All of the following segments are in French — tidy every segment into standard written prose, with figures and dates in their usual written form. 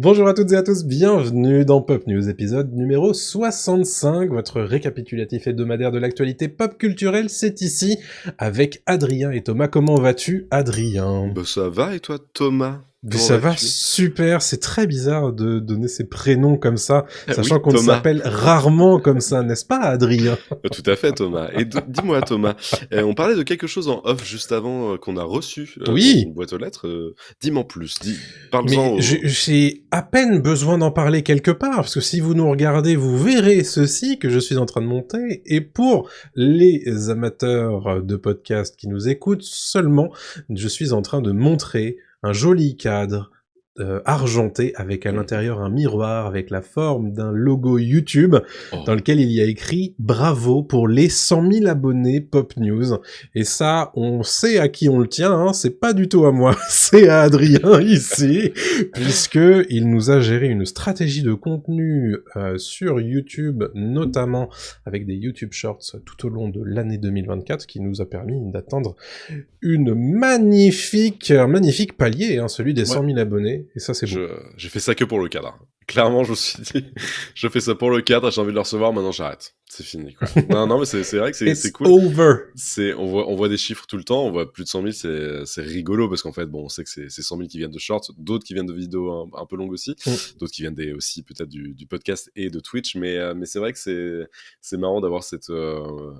Bonjour à toutes et à tous, bienvenue dans Pop News, épisode numéro 65, votre récapitulatif hebdomadaire de l'actualité pop culturelle, c'est ici, avec Adrien et Thomas. Comment vas-tu, Adrien? Bah ça va et toi Thomas? Mais Comment ça va vas-tu? super, c'est très bizarre de donner ces prénoms comme ça, sachant Oui qu'on ne Thomas. s'appelle rarement comme ça, n'est-ce pas, Adrien? Tout à fait Thomas. Et dis-moi Thomas, on parlait de quelque chose en off juste avant qu'on a reçu dans une Oui, boîte aux lettres. Dis-moi plus, parle-en mais j'ai à peine besoin d'en parler quelque part, parce que si vous nous regardez, vous verrez ceci que je suis en train de monter, et pour les amateurs de podcasts qui nous écoutent seulement, je suis en train de montrer un joli cadre argenté avec à Mhm. l'intérieur un miroir avec la forme d'un logo YouTube dans Oh. lequel il y a écrit bravo pour les 100 000 abonnés Pop News. Et ça, on sait à qui on le tient, hein, c'est pas du tout à moi, c'est à Adrien ici, puisque il nous a géré une stratégie de contenu sur YouTube, notamment avec des YouTube Shorts tout au long de l'année 2024, qui nous a permis d'atteindre un magnifique palier, hein, celui des Ouais, 100 000 abonnés, et ça c'est beau. j'ai fait ça que pour le cadre. Clairement, je me suis dit, je fais ça pour le cadre, j'ai envie de le recevoir, maintenant j'arrête. C'est fini, quoi. Non, non, mais c'est vrai que c'est It's cool. over. On voit des chiffres tout le temps, on voit plus de 100 000, c'est rigolo parce qu'en fait, bon, on sait que c'est 100 000 qui viennent de shorts, d'autres qui viennent de vidéos un peu longues aussi, Mm. d'autres qui viennent aussi peut-être du podcast et de Twitch, mais c'est vrai que c'est marrant d'avoir cette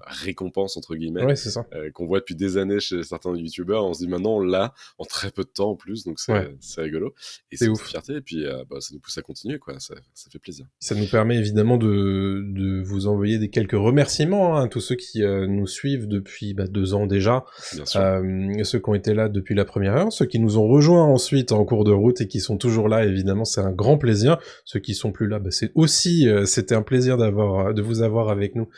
récompense, entre guillemets, Ouais, c'est ça. qu'on voit depuis des années chez certains youtubeurs. On se dit maintenant, on l'a en très peu de temps en plus, donc Ouais, c'est rigolo. Et c'est c'est une ouf. fierté, et puis bah, ça nous pousse à continuer, quoi. Ça fait plaisir. Ça nous permet évidemment de vous envoyer quelques remerciements, hein, à tous ceux qui nous suivent depuis 2 ans déjà, Bien sûr. ceux qui ont été là depuis la première heure, ceux qui nous ont rejoints ensuite en cours de route et qui sont toujours là, évidemment, c'est un grand plaisir. Ceux qui sont plus là, c'est aussi, c'était un plaisir de vous avoir avec nous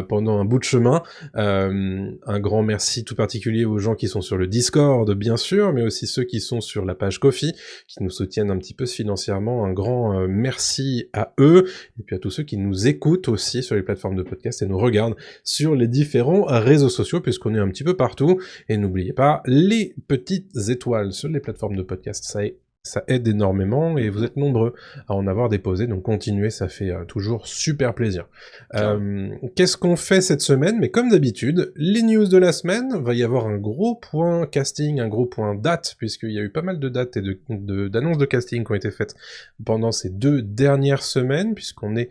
pendant un bout de chemin. Un grand merci tout particulier aux gens qui sont sur le Discord, bien sûr, mais aussi ceux qui sont sur la page Ko-fi, qui nous soutiennent un petit peu financièrement. Un grand merci à eux, et puis à tous ceux qui nous écoutent aussi sur les plateformes de podcast et nous regardent sur les différents réseaux sociaux, puisqu'on est un petit peu partout. Et n'oubliez pas, les petites étoiles sur les plateformes de podcast, ça aide énormément, et vous Mhm. êtes nombreux à en avoir déposé, donc continuez, ça fait toujours super plaisir. Carrément. Qu'est-ce qu'on fait cette semaine? Mais comme d'habitude, les news de la semaine, va y avoir un gros point casting, un gros point date, puisqu'il y a eu pas mal de dates et d'annonces de casting qui ont été faites pendant ces 2 dernières semaines, puisqu'on est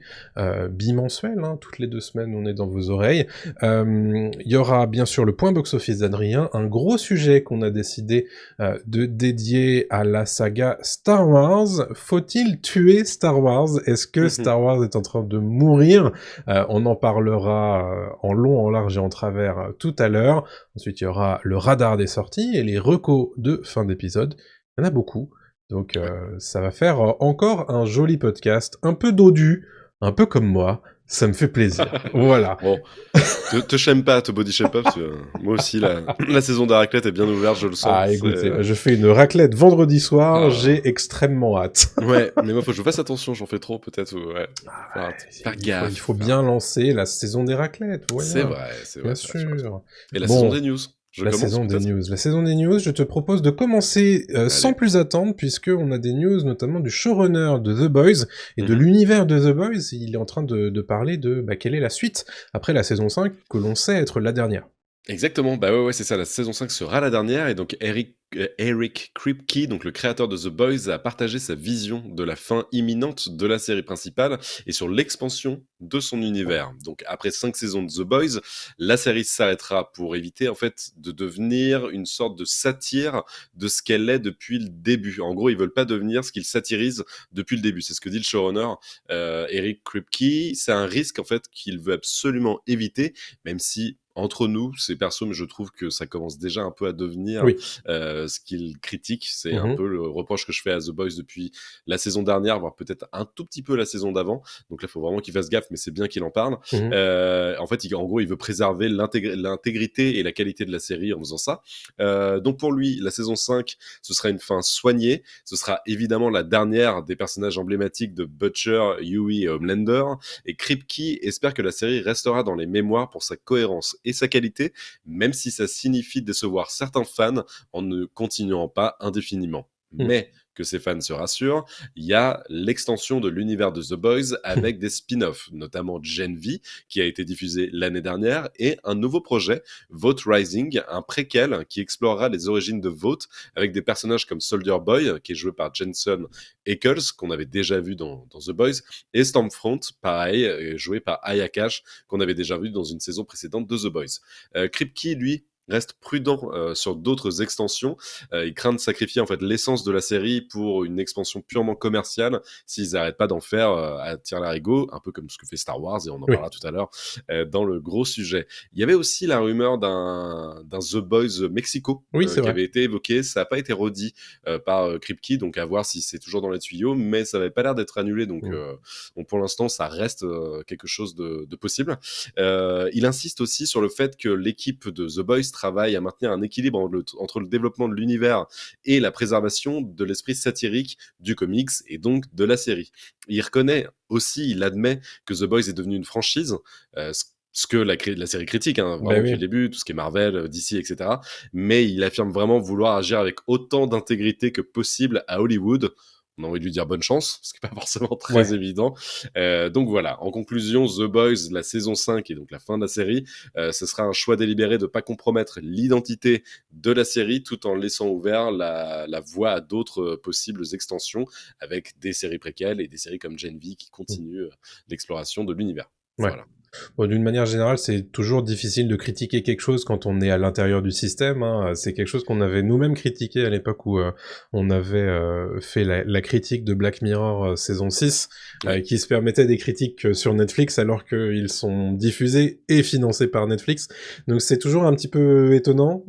bimensuel, hein, toutes les 2 semaines on est dans vos oreilles. Il y aura bien sûr le point box-office d'Adrien, un gros sujet qu'on a décidé de dédier à la saga Star Wars. Faut-il tuer Star Wars? Est-ce que Star Wars est en train de mourir? On en parlera en long, en large et en travers tout à l'heure. Ensuite, il y aura le radar des sorties et les recos de fin d'épisode. Il y en a beaucoup. Donc Ouais. ça va faire encore un joli podcast, un peu dodu, un peu comme moi. Ça me fait plaisir. Voilà. Bon, te shame pas, te body shame pas, parce que moi aussi, la saison de la raclette est bien ouverte, je le sens. Ah, écoutez, je fais une raclette vendredi soir, Ah. j'ai extrêmement hâte. Ouais, mais moi, faut que je fasse attention, j'en fais trop, peut-être, ouais. Faire Il gaffe, faut bien lancer la saison des raclettes, C'est voilà. vrai, c'est Bien vrai, c'est vrai, tu as raison. sûr. Et la saison Bon, des news, je la commence, saison des peut-être? news. La saison des news, je te propose de commencer sans Allez. plus attendre, puisque on a des news notamment du showrunner de The Boys et de Mhm. l'univers de The Boys. Il est en train de parler de quelle est la suite après la saison 5, que l'on sait être la dernière. Exactement, bah ouais, c'est ça, la saison 5 sera la dernière, et donc Eric Kripke, donc le créateur de The Boys, a partagé sa vision de la fin imminente de la série principale et sur l'expansion de son univers. Donc après 5 saisons de The Boys, la série s'arrêtera pour éviter en fait de devenir une sorte de satire de ce qu'elle est depuis le début. En gros, ils veulent pas devenir ce qu'ils satirisent depuis le début. C'est ce que dit le showrunner Eric Kripke. C'est un risque en fait qu'il veut absolument éviter, même si entre nous, c'est perso, mais je trouve que ça commence déjà un peu à devenir Oui. ce qu'il critique. C'est un Mhm. peu le reproche que je fais à The Boys depuis la saison dernière, voire peut-être un tout petit peu la saison d'avant. Donc là, il faut vraiment qu'il fasse gaffe, mais c'est bien qu'il en parle. Mhm. En fait, en gros, il veut préserver l'intégrité et la qualité de la série en faisant ça. Donc pour lui, la saison 5, ce sera une fin soignée. Ce sera évidemment la dernière des personnages emblématiques de Butcher, Huey et Homelander. Et Kripke espère que la série restera dans les mémoires pour sa cohérence et sa qualité, même si ça signifie décevoir certains fans en ne continuant pas indéfiniment. Mhm. Mais que ses fans se rassurent, il y a l'extension de l'univers de The Boys avec des spin-offs, notamment Gen V, qui a été diffusé l'année dernière, et un nouveau projet, Vote Rising, un préquel qui explorera les origines de Vote avec des personnages comme Soldier Boy, qui est joué par Jensen Ackles, qu'on avait déjà vu dans The Boys, et Stormfront, pareil, joué par Aya Cash, qu'on avait déjà vu dans une saison précédente de The Boys. Kripke, lui, reste prudent sur d'autres extensions. Il craint de sacrifier en fait l'essence de la série pour une expansion purement commerciale s'ils n'arrêtent pas d'en faire à tire-larigot, un peu comme ce que fait Star Wars, et on en Oui. parlera tout à l'heure dans le gros sujet. Il y avait aussi la rumeur d'un The Boys Mexico Oui, c'est qui vrai. avait été évoqué. Ça n'a pas été redit par Kripke, donc à voir si c'est toujours dans les tuyaux, mais ça n'avait pas l'air d'être annulé, donc pour l'instant, ça reste quelque chose de possible. Il insiste aussi sur le fait que l'équipe de The Boys travaille à maintenir un équilibre entre le développement de l'univers et la préservation de l'esprit satirique du comics et donc de la série. Il reconnaît aussi, il admet que The Boys est devenu une franchise, ce que la série critique, hein, vraiment Ben depuis oui. le début, tout ce qui est Marvel, DC, etc. Mais il affirme vraiment vouloir agir avec autant d'intégrité que possible à Hollywood. On a envie de lui dire bonne chance, ce qui n'est pas forcément très Ouais. évident. Donc voilà, en conclusion, The Boys, la saison 5 et donc la fin de la série, ce sera un choix délibéré de ne pas compromettre l'identité de la série tout en laissant ouvert la voie à d'autres possibles extensions avec des séries préquelles et des séries comme Gen V qui continuent l'exploration de l'univers. Ouais. Voilà. Bon, d'une manière générale, c'est toujours difficile de critiquer quelque chose quand on est à l'intérieur du système, hein. C'est quelque chose qu'on avait nous-mêmes critiqué à l'époque où on avait fait la critique de Black Mirror saison 6, Ouais. qui se permettait des critiques sur Netflix alors qu'ils sont diffusés et financés par Netflix. Donc c'est toujours un petit peu étonnant.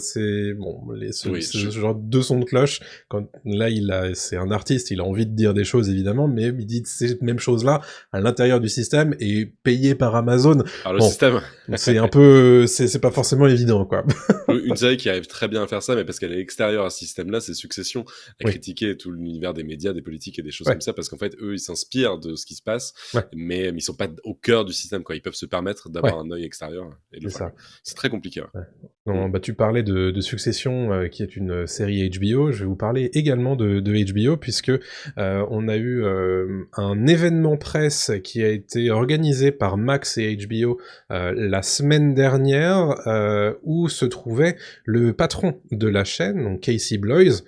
C'est bon, Oui, ce genre de son de cloche. Quand là, c'est un artiste, il a envie de dire des choses évidemment, mais il dit ces mêmes choses-là à l'intérieur du système et payé par Amazon. par le Bon, système. c'est un peu, c'est pas forcément évident, quoi. Une série qui arrive très bien à faire ça, mais parce qu'elle est extérieure à ce système-là, c'est Succession, à Oui, critiquer tout l'univers des médias, des politiques et des choses comme ouais, ça, parce qu'en fait, eux, ils s'inspirent de ce qui se passe, ouais, mais ils sont pas au cœur du système, quoi. Ils peuvent se permettre d'avoir ouais, un œil extérieur et de le c'est faire. ça. C'est très compliqué. Ouais. Ouais. Mm. Non, bah, tu parlais de Succession, qui est une série HBO. Je vais vous parler également de HBO, puisque on a eu un événement presse qui a été organisé par Max et HBO la semaine dernière, où se trouvait le patron de la chaîne, donc Casey Bloys,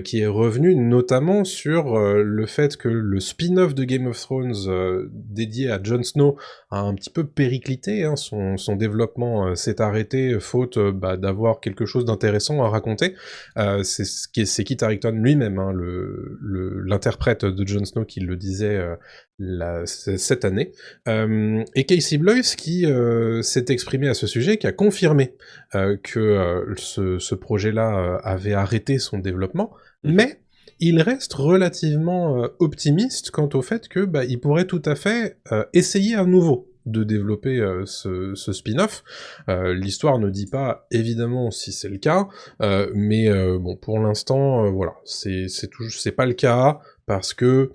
qui est revenu notamment sur le fait que le spin-off de Game of Thrones dédié à Jon Snow a un petit peu périclité, hein, son développement s'est arrêté faute d'avoir quelque chose d'intéressant à raconter. C'est Kit Harington lui-même, hein, l'interprète de Jon Snow, qui le disait cette année. Et Casey Bloys qui s'est exprimé à ce sujet, qui a confirmé que ce projet-là avait arrêté son développement, Mhm. mais il reste relativement optimiste quant au fait que il pourrait tout à fait essayer à nouveau de développer ce spin-off. L'histoire ne dit pas évidemment si c'est le cas, mais bon, pour l'instant, voilà, c'est pas le cas parce que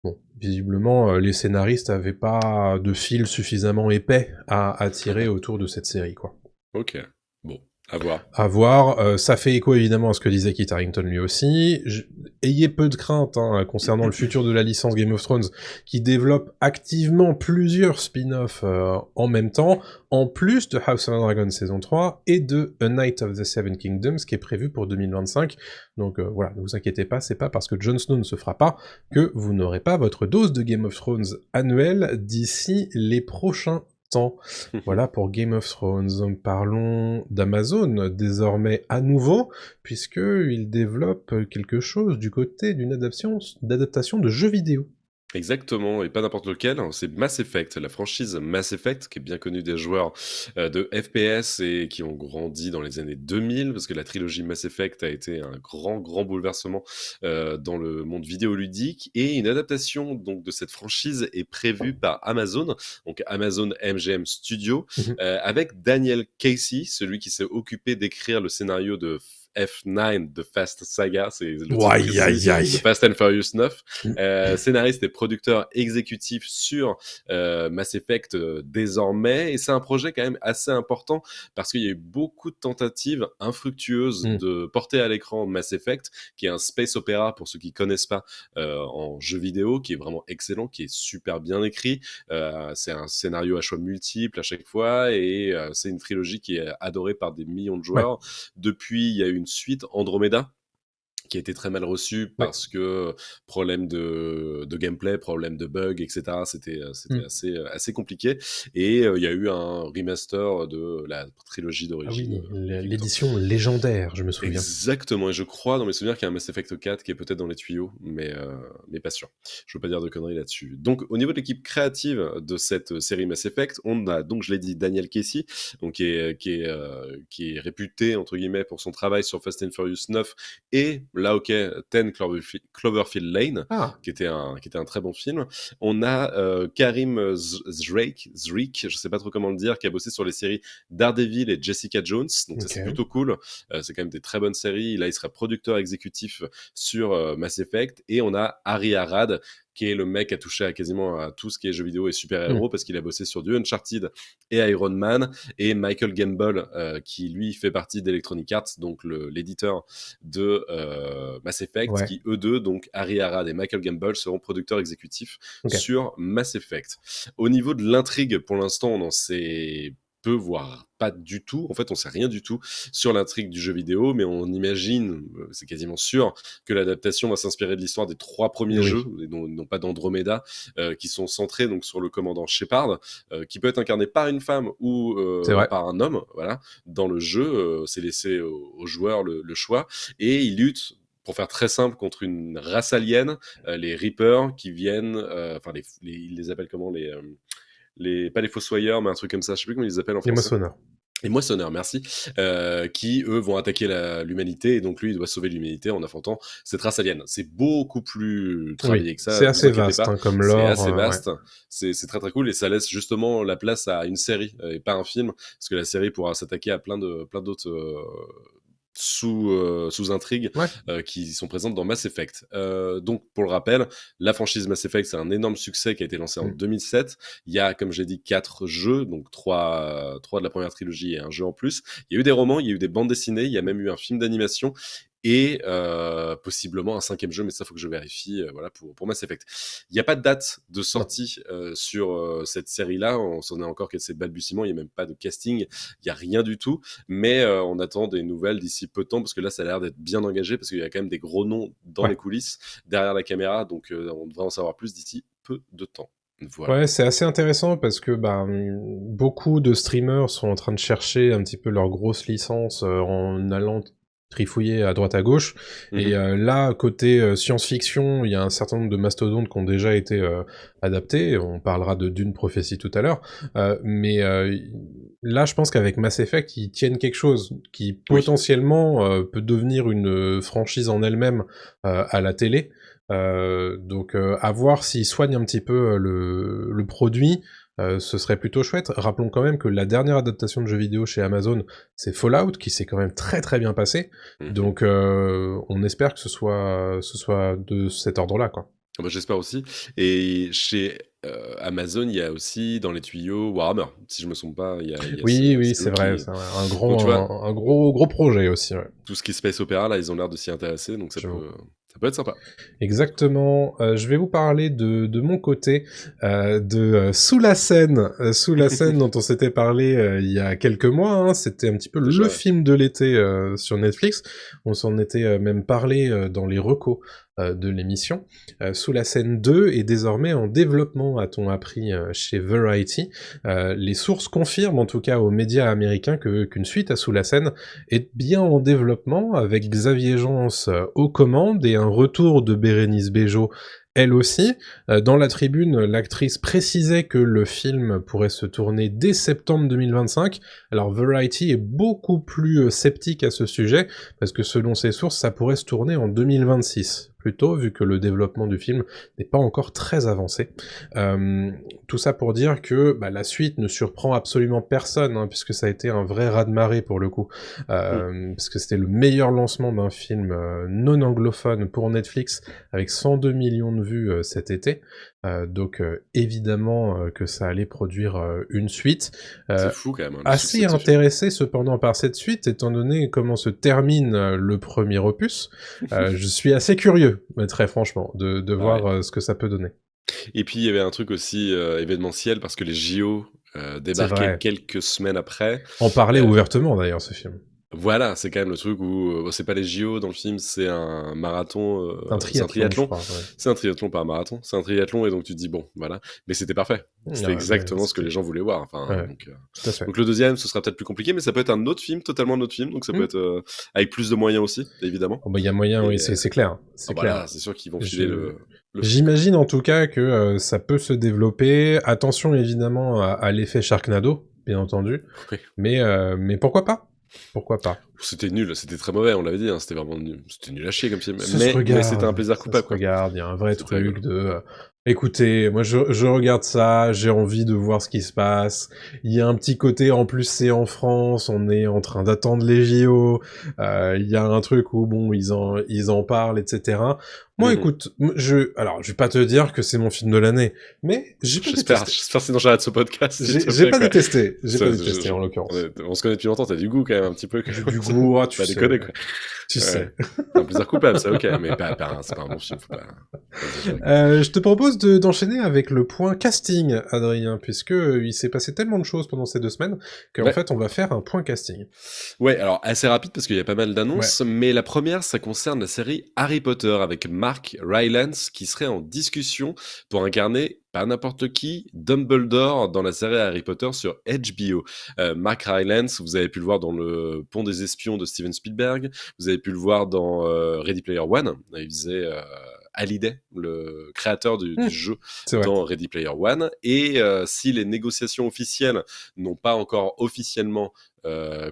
bon, visiblement, les scénaristes avaient pas de fil suffisamment épais à tirer autour de cette série, quoi. Ok, bon, à voir. À voir, ça fait écho évidemment à ce que disait Kit Harington lui aussi. Ayez peu de crainte concernant le futur de la licence Game of Thrones, qui développe activement plusieurs spin-offs en même temps, en plus de House of the Dragon saison 3 et de A Night of the Seven Kingdoms, qui est prévu pour 2025. Donc voilà, ne vous inquiétez pas, c'est pas parce que Jon Snow ne se fera pas que vous n'aurez pas votre dose de Game of Thrones annuelle d'ici les prochains temps. Voilà pour Game of Thrones. Parlons d'Amazon désormais à nouveau, puisqu'il développe quelque chose du côté d'une d'adaptation de jeux vidéo. Exactement, et pas n'importe lequel, hein, c'est Mass Effect, la franchise Mass Effect, qui est bien connue des joueurs de FPS et qui ont grandi dans les années 2000, parce que la trilogie Mass Effect a été un grand bouleversement dans le monde vidéoludique, et une adaptation donc de cette franchise est prévue par Amazon, donc Amazon MGM Studio, Mhm. avec Daniel Casey, celui qui s'est occupé d'écrire le scénario de F9, The Fast Saga, c'est le titre Aïe, précis, aïe, aïe. The Fast and Furious 9. Mm. Scénariste et producteur exécutif sur Mass Effect désormais, et c'est un projet quand même assez important parce qu'il y a eu beaucoup de tentatives infructueuses de porter à l'écran Mass Effect, qui est un space opéra pour ceux qui connaissent pas en jeu vidéo, qui est vraiment excellent, qui est super bien écrit. C'est un scénario à choix multiples à chaque fois, et c'est une trilogie qui est adorée par des millions de joueurs. Ouais. Depuis, il y a eu une suite, Andromeda, qui a été très mal reçu parce que problème de gameplay, problème de bugs, etc. C'était assez compliqué. Et il y a eu un remaster de la trilogie Ah d'origine. oui, l'édition légendaire, je me souviens. Exactement, et je crois dans mes souvenirs qu'il y a un Mass Effect 4 qui est peut-être dans les tuyaux, mais pas sûr. Je veux pas dire de conneries là-dessus. Donc au niveau de l'équipe créative de cette série Mass Effect, on a donc, je l'ai dit, Daniel Casey, donc qui est réputé entre guillemets pour son travail sur Fast and Furious 9 et là, ok, 10 Cloverfield Lane, qui était un très bon film. On a Karim Zreik, je sais pas trop comment le dire, qui a bossé sur les séries Daredevil et Jessica Jones, donc ça c'est plutôt cool. C'est quand même des très bonnes séries. Là, il sera producteur exécutif sur Mass Effect. Et on a Ari Arad, qui est le mec qui a touché à quasiment à tout ce qui est jeux vidéo et super-héros, parce qu'il a bossé sur du Uncharted et Iron Man, et Michael Gambol, qui lui fait partie d'Electronic Arts, donc l'éditeur de Mass Effect, qui eux deux, donc Ari Arad et Michael Gambol, seront producteurs exécutifs sur Mass Effect. Au niveau de l'intrigue, pour l'instant, on en sait peu, voire pas du tout. En fait, on sait rien du tout sur l'intrigue du jeu vidéo, mais on imagine, c'est quasiment sûr, que l'adaptation va s'inspirer de l'histoire des 3 premiers jeux, et non pas d'Andromeda, qui sont centrés donc sur le commandant Shepard, qui peut être incarné par une femme ou par un homme. Voilà. Dans le jeu, c'est laissé aux joueurs le choix, et ils luttent, pour faire très simple, contre une race alien, les Reapers, qui viennent, ils les appellent comment, pas les fossoyeurs, mais un truc comme ça, je sais plus comment ils les appellent en français. Les moissonneurs. Les moissonneurs, merci, qui, eux, vont attaquer l'humanité, et donc lui, il doit sauver l'humanité en affrontant cette race alien. C'est beaucoup plus travaillé que ça. C'est assez vaste, comme lore. C'est assez vaste, c'est très très cool, et ça laisse justement la place à une série, et pas un film, parce que la série pourra s'attaquer à plein d'autres sous-intrigues qui sont présentes dans Mass Effect. Donc, pour le rappel, la franchise Mass Effect, c'est un énorme succès qui a été lancé en 2007. Il y a, comme j'ai dit, 4 jeux, donc 3 de la première trilogie et un jeu en plus. Il y a eu des romans, il y a eu des bandes dessinées, il y a même eu un film d'animation, et possiblement un 5e jeu, mais ça, faut que je vérifie, voilà, pour Mass Effect. Il n'y a pas de date de sortie sur cette série-là, on s'en est encore qu'à ses balbutiements, il n'y a même pas de casting, il n'y a rien du tout, mais on attend des nouvelles d'ici peu de temps, parce que là, ça a l'air d'être bien engagé, parce qu'il y a quand même des gros noms dans les coulisses, derrière la caméra, donc on devrait en savoir plus d'ici peu de temps. Voilà. Ouais, c'est assez intéressant parce que beaucoup de streamers sont en train de chercher un petit peu leur grosse licence en allant trifouiller à droite à gauche. Et là, côté science-fiction, il y a un certain nombre de mastodontes qui ont déjà été adaptés. On parlera de Dune Prophecy tout à l'heure. Mais là, je pense qu'avec Mass Effect, ils tiennent quelque chose qui potentiellement peut devenir une franchise en elle-même à la télé. Donc à voir s'ils soignent un petit peu le produit, ce serait plutôt chouette. Rappelons quand même que la dernière adaptation de jeu vidéo chez Amazon, c'est Fallout, qui s'est quand même très très bien passé. Donc on espère que ce soit de cet ordre-là, quoi. Bah, j'espère aussi. Et chez Amazon, il y a aussi dans les tuyaux Warhammer, si je me trompe pas. Oui, c'est vrai, c'est un gros projet aussi. Ouais. Tout ce qui est space opéra, là, ils ont l'air de s'y intéresser, donc ça peut être sympa. Exactement. Je vais vous parler de mon côté, de Sous la Scène. Sous la Scène dont on s'était parlé il y a quelques mois. Hein. C'était un petit peu le film de l'été sur Netflix. On s'en était même parlé dans les recos de l'émission. Sous la Scène 2 est désormais en développement, a-t-on appris chez Variety. Les sources confirment, en tout cas aux médias américains, qu'une suite à Sous la Scène est bien en développement, avec Xavier Jeance aux commandes et un retour de Bérénice Bejo elle aussi. Dans la tribune, l'actrice précisait que le film pourrait se tourner dès septembre 2025. Alors Variety est beaucoup plus sceptique à ce sujet, parce que selon ses sources, ça pourrait se tourner en 2026 plutôt, vu que le développement du film n'est pas encore très avancé. Euh, Tout ça pour dire que la suite ne surprend absolument personne, hein, puisque ça a été un vrai raz-de-marée pour le coup. Mm. Parce que c'était le meilleur lancement d'un film non anglophone pour Netflix, avec 102 millions de vues cet été. Donc évidemment que ça allait produire une suite. C'est Euh, fou quand même, hein, le succès Assez de ce film. intéressé cependant par cette suite, étant donné comment se termine le premier opus. Je suis assez curieux, mais très franchement, de Ouais. voir ce que ça peut donner. Et puis il y avait un truc aussi événementiel parce que les JO C'est débarquaient vrai. quelques semaines après. En parler Euh, ouvertement d'ailleurs, ce film. voilà, c'est quand même le truc où c'est pas les JO dans le film, c'est un marathon, C'est un c'est un triathlon, je triathlon. crois, ouais. C'est un triathlon, pas un marathon. C'est un triathlon et donc tu te dis bon, voilà. Mais c'était parfait. C'était Ouais, exactement ce que c'était... les gens voulaient voir. Enfin, Ouais, tout à fait. donc le deuxième, ce sera peut-être plus compliqué, mais ça peut être un autre film, totalement un autre film. Donc ça peut Hmm. être avec plus de moyens aussi, évidemment. Oh, bah, y a moyen, oui, Et c'est clair, ah c'est bah là, clair. c'est sûr qu'ils vont filer Je... le fric, quoi. J'imagine en tout cas que ça peut se développer. Attention évidemment à l'effet Sharknado, bien entendu. Mais pourquoi pas? Pourquoi pas? C'était nul, c'était très mauvais, on l'avait dit, hein, c'était vraiment nul. C'était nul à chier comme film. Ça se Mais c'était un regarde, plaisir ça se coupable, quoi. regarde. Il y a un vrai C'était truc rigolo. de. Écoutez, moi je regarde ça, j'ai envie de voir ce qui se passe. Il y a un petit côté, en plus c'est en France, on est en train d'attendre les JO. Il y a un truc où bon, ils en parlent, etc. Moi, Mhm. écoute, alors je vais pas te dire que c'est mon film de l'année, mais j'ai pas J'espère, détesté. j'espère sinon j'arrête ce podcast, s'il te J'ai plaît, pas quoi. détesté, j'ai pas Ça, détesté en l'occurrence. on se connaît depuis longtemps, t'as du goût quand même un petit peu. Du goût, ah, tu Pas sais, déconner, quoi. tu Ouais. sais. C'est un plaisir coupable, ça, ok, mais c'est pas un bon film, faut pas exagérer, quoi. Je te propose d'enchaîner avec le point casting, Adrien, puisque il s'est passé tellement de choses pendant ces 2 semaines qu'en Ouais. fait on va faire un point casting. Ouais, alors assez rapide parce qu'il y a pas mal Ouais. d'annonces, mais la première, ça concerne la série Harry Potter avec Mark Rylance qui serait en discussion pour incarner pas n'importe qui, Dumbledore dans la série Harry Potter sur HBO. Mark Rylance, vous avez pu le voir dans le Pont des Espions de Steven Spielberg, vous avez pu le voir dans Ready Player One, il faisait Hallyday, le créateur du Hmm, jeu c'est vrai. dans Ready Player One, et si les négociations officielles n'ont pas encore officiellement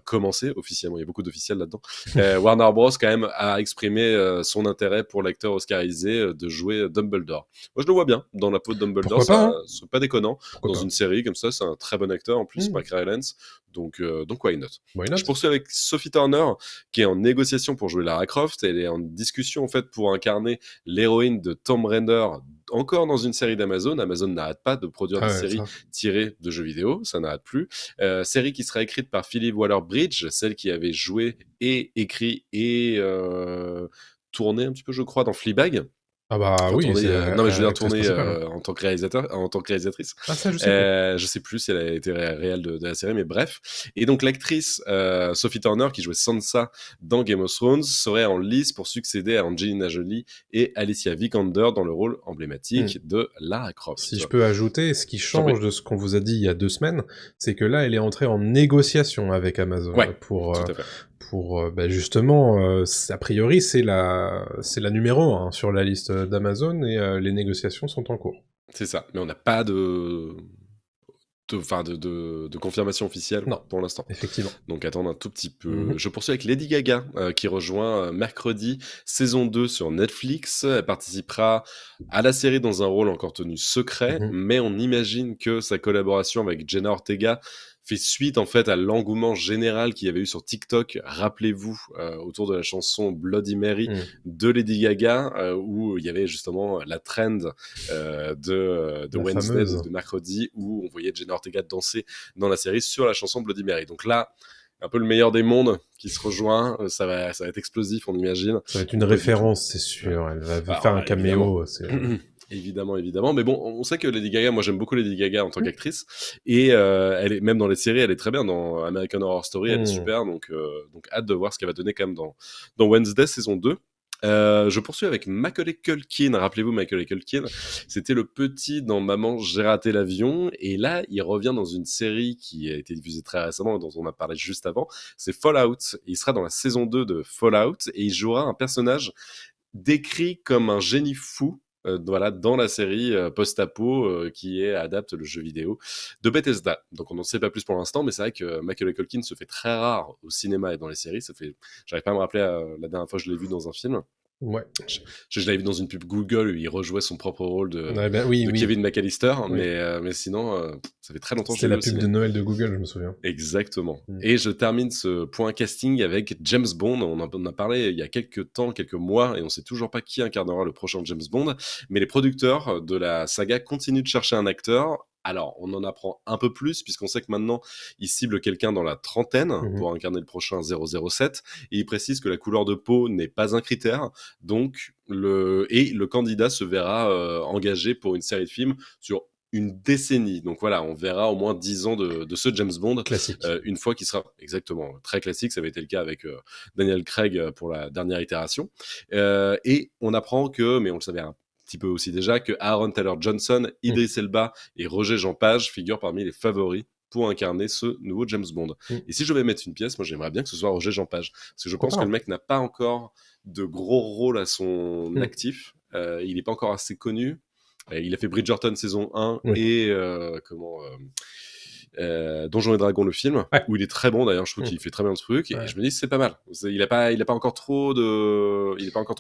commencé officiellement, il y a beaucoup d'officiels là-dedans. Warner Bros quand même a exprimé son intérêt pour l'acteur oscarisé de jouer Dumbledore. Moi je le vois bien dans la peau de Dumbledore, Pourquoi pas, ça hein? serait pas déconnant Pourquoi dans pas? une série comme ça, c'est un très bon acteur en plus, Hmm, Mark Rylance, donc why not. why Je not? poursuis avec Sophie Turner qui est en négociation pour jouer Lara Croft. Elle est en discussion en fait pour incarner l'héroïne de Tomb Raider encore dans une série d'Amazon. Amazon n'arrête pas de produire Ah des ouais, séries ça. tirées de jeux vidéo, ça n'arrête plus. Série qui sera écrite par Phoebe Waller-Bridge, celle qui avait joué et écrit et tourné un petit peu, je crois, dans Fleabag. Ah bah Enfin, oui, tourné, c'est non mais je veux dire actrice tourné principale, hein. en tant que réalisateur, en tant que réalisatrice. Ah ça, je sais pas. Je sais plus si elle a été réelle de la série, mais bref. Et donc l'actrice Sophie Turner qui jouait Sansa dans Game of Thrones serait en lice pour succéder à Angelina Jolie et Alicia Vikander dans le rôle Hmm. emblématique de Lara Si Croft. je peux ajouter, ce qui Je t'en prie. change de ce qu'on vous a dit il y a 2 semaines, c'est que là, elle est entrée en négociation avec Amazon Ouais, pour tout à fait. justement, a priori, c'est la numéro 1 sur la liste d'Amazon et les négociations sont en cours. C'est ça. Mais on n'a pas de confirmation officielle Non, pour l'instant. effectivement. Donc attendre un tout petit peu. Mhm. Je poursuis avec Lady Gaga qui rejoint mercredi saison 2 sur Netflix. Elle participera à la série dans un rôle encore tenu secret, Mhm. mais on imagine que sa collaboration avec Jenna Ortega fait suite en fait à l'engouement général qu'il y avait eu sur TikTok, rappelez-vous, autour de la chanson Bloody Mary Mhm. de Lady Gaga, où il y avait justement la trend de La Wednesday, donc fameuse. de mercredi, où on voyait Jenna Ortega danser dans la série sur la chanson Bloody Mary. Donc là, un peu le meilleur des mondes qui se rejoint, ça va être explosif, on imagine, Ça va être une ou pas du tout. référence, c'est Ouais. sûr. Elle va faire Alors, un évidemment. caméo. Évidemment, évidemment. Mais bon, on sait que Lady Gaga, moi j'aime beaucoup Lady Gaga en tant Mhm. qu'actrice. Et elle est, même dans les séries, elle est très bien. Dans American Horror Story, elle est Mhm. super. Donc hâte de voir ce qu'elle va donner quand même dans Wednesday saison 2. Je poursuis avec Macaulay Culkin. Rappelez-vous, Macaulay Culkin, c'était le petit dans Maman, j'ai raté l'avion. Et là, il revient dans une série qui a été diffusée très récemment, dont on a parlé juste avant. C'est Fallout. Il sera dans la saison 2 de Fallout et il jouera un personnage décrit comme un génie fou voilà, dans la série post-apo qui adapte le jeu vidéo de Bethesda. Donc on n'en sait pas plus pour l'instant, mais c'est vrai que Macaulay Culkin se fait très rare au cinéma et dans les séries. J'arrive pas à me rappeler la dernière fois que je l'ai vu dans un film. Ouais. Je l'avais vu dans une pub Google où il rejouait son propre rôle Ouais, ben oui, de oui. Kevin McAllister, Oui. mais sinon, ça fait très longtemps que je C'était l'ai vu la au pub ciné. de Noël de Google, je me souviens. Exactement. Et je termine ce point casting avec James Bond. On en a parlé il y a quelques temps, quelques mois, et on sait toujours pas qui incarnera le prochain James Bond. Mais les producteurs de la saga continuent de chercher un acteur. Alors, on en apprend un peu plus, puisqu'on sait que maintenant, ils ciblent quelqu'un dans la trentaine Mhm. pour incarner le prochain 007. Et ils précisent que la couleur de peau n'est pas un critère. Donc, le candidat se verra engagé pour une série de films sur une décennie. Donc voilà, on verra au moins 10 ans de ce James Bond Classique. une fois qu'il sera exactement très classique. Ça avait été le cas avec Daniel Craig pour la dernière itération. Et on apprend que, mais on le savait un petit peu aussi déjà, que Aaron Taylor Johnson, Idris Elba et Roger Jean Page figurent parmi les favoris pour incarner ce nouveau James Bond. Mm. Et si je devais mettre une pièce, moi j'aimerais bien que ce soit Roger Jean Page, parce que je Pourquoi pense pas, que hein. le mec n'a pas encore de gros rôles à son Mm. actif. Il n'est pas encore assez connu. Il a fait Bridgerton saison 1 Oui. et Donjons et Dragons, le film, Ouais. où il est très bon d'ailleurs. Je trouve Mm. qu'il fait très bien le truc. Et Ouais. je me dis, c'est pas mal. Il est pas encore trop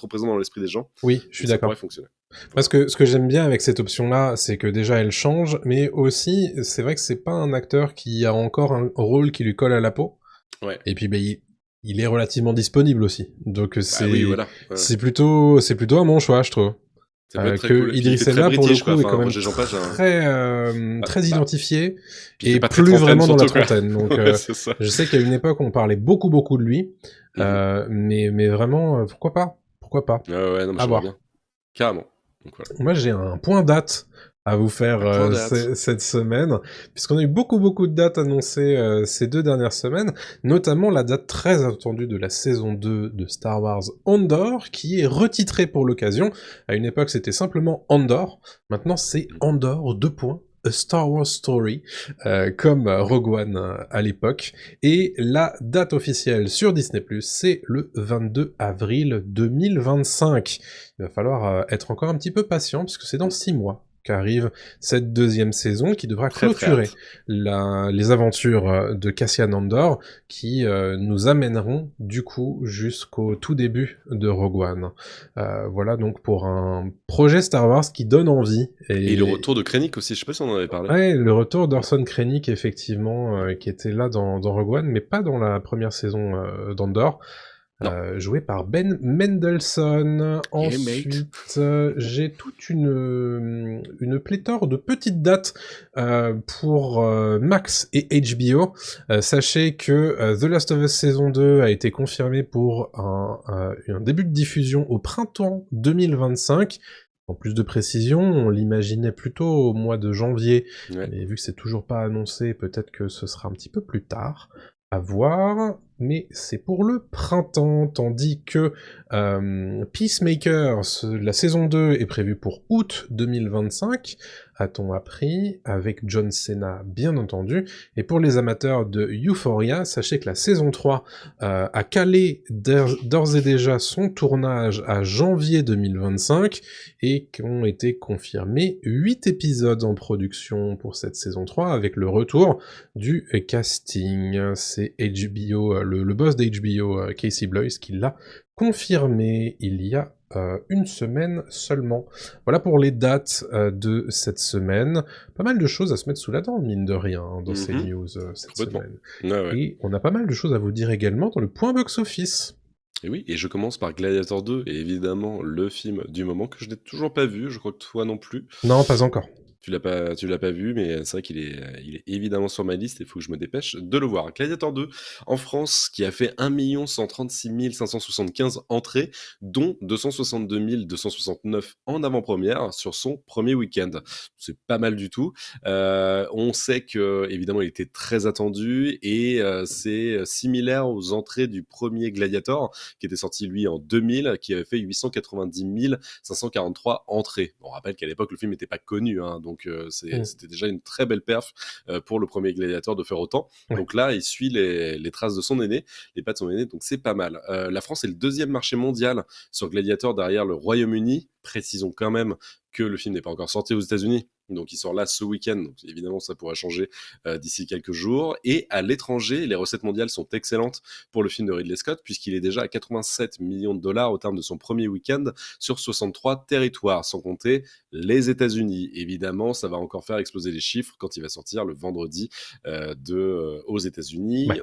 présent dans l'esprit des gens. Oui, je suis Donc ça d'accord. pourrait fonctionner. Parce que ce que j'aime bien avec cette option-là, c'est que déjà elle change, mais aussi, c'est vrai que c'est pas un acteur qui a encore un rôle qui lui colle à la peau. Ouais. Et puis, ben, il est relativement disponible aussi. Donc, Bah oui, voilà. Ouais. c'est plutôt un bon choix, je trouve. Ça peut être très Que cool. Et puis, il Idris fait très Elba, pour le british, quoi. coup, est Enfin, quand même Roger Jean Page, très identifié, puis il fait et pas très plus trentaine, vraiment dans la surtout, quoi. trentaine. Donc, Ouais, c'est ça. je sais qu'à une époque, on parlait beaucoup de lui. Mhm. Mais vraiment, pourquoi pas? Pourquoi pas? Ouais, non, mais À j'aimerais voir. bien. Carrément. Donc voilà. Moi, j'ai un point date à vous faire Un point date. cette semaine, puisqu'on a eu beaucoup de dates annoncées ces 2 dernières semaines, notamment la date très attendue de la saison 2 de Star Wars Andor, qui est retitrée pour l'occasion. À une époque, c'était simplement Andor. Maintenant, c'est Andor, A Star Wars Story, comme Rogue One à l'époque. Et la date officielle sur Disney+, c'est le 22 avril 2025. Il va falloir être encore un petit peu patient, puisque c'est dans 6 mois qu'arrive cette deuxième saison qui devra Très très clôturer hâte. les aventures de Cassian Andor, qui nous amèneront du coup jusqu'au tout début de Rogue One. Voilà donc pour un projet Star Wars qui donne envie. Et le retour de Krennic aussi, je sais pas si on en avait parlé. Ouais, le retour d'Orson Krennic, effectivement, qui était là dans Rogue One, mais pas dans la première saison d'Andor. Non. Joué par Ben Mendelsohn. Yeah, mate. Ensuite, j'ai toute une pléthore de petites dates pour Max et HBO. Sachez que The Last of Us saison 2 a été confirmé pour un début de diffusion au printemps 2025. En plus de précision, on l'imaginait plutôt au mois de janvier, Ouais. mais vu que c'est toujours pas annoncé, peut-être que ce sera un petit peu plus tard. À voir, mais c'est pour le printemps, tandis que Peacemaker, la saison 2 est prévue pour août 2025, a-t-on appris, avec John Cena bien entendu, et pour les amateurs de Euphoria, sachez que la saison 3 a calé d'ores et déjà son tournage à janvier 2025, et qu'ont été confirmés 8 épisodes en production pour cette saison 3, avec le retour du casting. C'est HBO, le boss d'HBO, Casey Bloys, qui l'a confirmé il y a une semaine seulement. Voilà pour les dates de cette semaine. Pas mal de choses à se mettre sous la dent, mine de rien, hein, dans ces news cette semaine. Ouais. Et on a pas mal de choses à vous dire également dans le point box-office. Et oui, et je commence par Gladiator 2, et évidemment le film du moment que je n'ai toujours pas vu, je crois que toi non plus. Non, pas encore. Tu l'as pas vu, mais c'est vrai qu'il est évidemment sur ma liste et il faut que je me dépêche de le voir. Gladiator 2, en France, qui a fait 1 136 575 entrées, dont 262 269 en avant-première sur son premier week-end. C'est pas mal du tout. On sait que, évidemment, il était très attendu et c'est similaire aux entrées du premier Gladiator, qui était sorti, lui, en 2000, qui avait fait 890 543 entrées. On rappelle qu'à l'époque, le film n'était pas connu, hein, donc Mm. c'était déjà une très belle perf pour le premier Gladiator de faire autant. Ouais. Donc là, il suit les traces de son aîné, les pas de son aîné, donc c'est pas mal. La France est le deuxième marché mondial sur Gladiator derrière le Royaume-Uni. Précisons quand même que le film n'est pas encore sorti aux États-Unis, donc il sort là ce week-end, donc évidemment ça pourra changer d'ici quelques jours. Et à l'étranger, les recettes mondiales sont excellentes pour le film de Ridley Scott, puisqu'il est déjà à 87 millions de dollars au terme de son premier week-end sur 63 territoires, sans compter les États-Unis. Évidemment, ça va encore faire exploser les chiffres quand il va sortir le vendredi aux États-Unis. Ouais.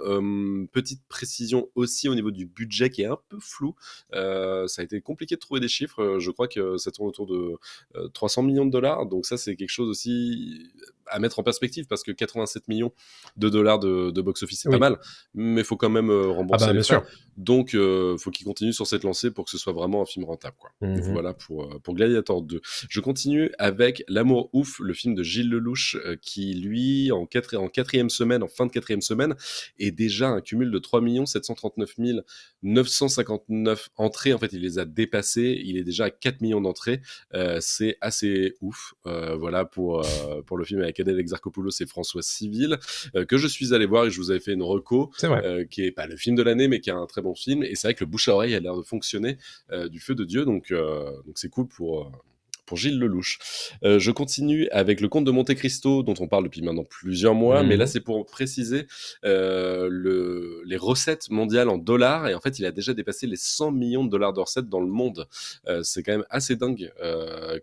Petite précision aussi au niveau du budget qui est un peu flou. Ça a été compliqué de trouver des chiffres. Je crois que ça tourne autour de 300 millions de dollars. Donc ça, c'est quelque chose aussi à mettre en perspective parce que 87 millions de dollars de box-office, c'est pas mal, mais il faut quand même rembourser les frais. Sûr. Donc, faut qu'il continue sur cette lancée pour que ce soit vraiment un film rentable, quoi. Donc voilà pour Gladiator 2. Je continue avec L'Amour ouf, le film de Gilles Lelouch, qui lui, en quatrième semaine, en fin de quatrième semaine, est déjà un cumul de 3 739 959 entrées. En fait, il les a dépassées. Il est déjà à 4 millions d'entrées. C'est assez ouf. Voilà pour le film avec Adèle Exarchopoulos et François Civil, que je suis allé voir et je vous avais fait une reco, qui est pas le film de l'année, mais qui est un très bon film. Et c'est vrai que le bouche à oreille a l'air de fonctionner du feu de Dieu. Donc c'est cool pour Gilles Lelouch. Je continue avec Le Comte de Monte Cristo, dont on parle depuis maintenant plusieurs mois, mais là c'est pour préciser les recettes mondiales en dollars, et en fait il a déjà dépassé les 100 millions de dollars de recettes dans le monde. C'est quand même assez dingue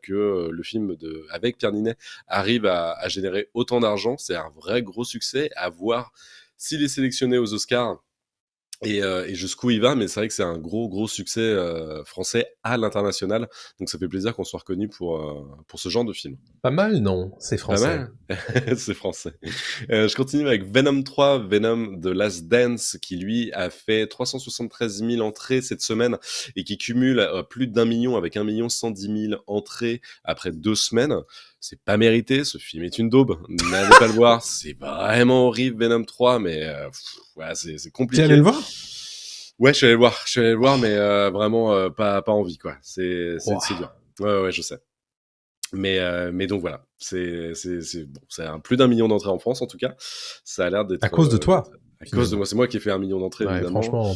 que le film avec Pierre Ninet arrive à générer autant d'argent. C'est un vrai gros succès, à voir s'il est sélectionné aux Oscars. Et jusqu'où il va, mais c'est vrai que c'est un gros succès français à l'international, donc ça fait plaisir qu'on soit reconnu pour ce genre de film. Pas mal, non? C'est français. Pas mal. C'est français. Je continue avec Venom 3, Venom The Last Dance, qui lui a fait 373 000 entrées cette semaine et qui cumule plus d'1 million avec 1 110 000 entrées après 2 semaines. C'est pas mérité, ce film est une daube. N'allez pas le voir, c'est vraiment horrible Venom 3, mais ouais, c'est compliqué. T'es allé le voir? Ouais, je suis allé le voir, mais vraiment pas envie, quoi. C'est dur. Ouais, je sais. Mais donc voilà, c'est bon, c'est plus d'1 million d'entrées en France en tout cas. Ça a l'air d'être à cause de toi. À cause de moi, c'est moi qui ai fait 1 million d'entrées, évidemment. Franchement,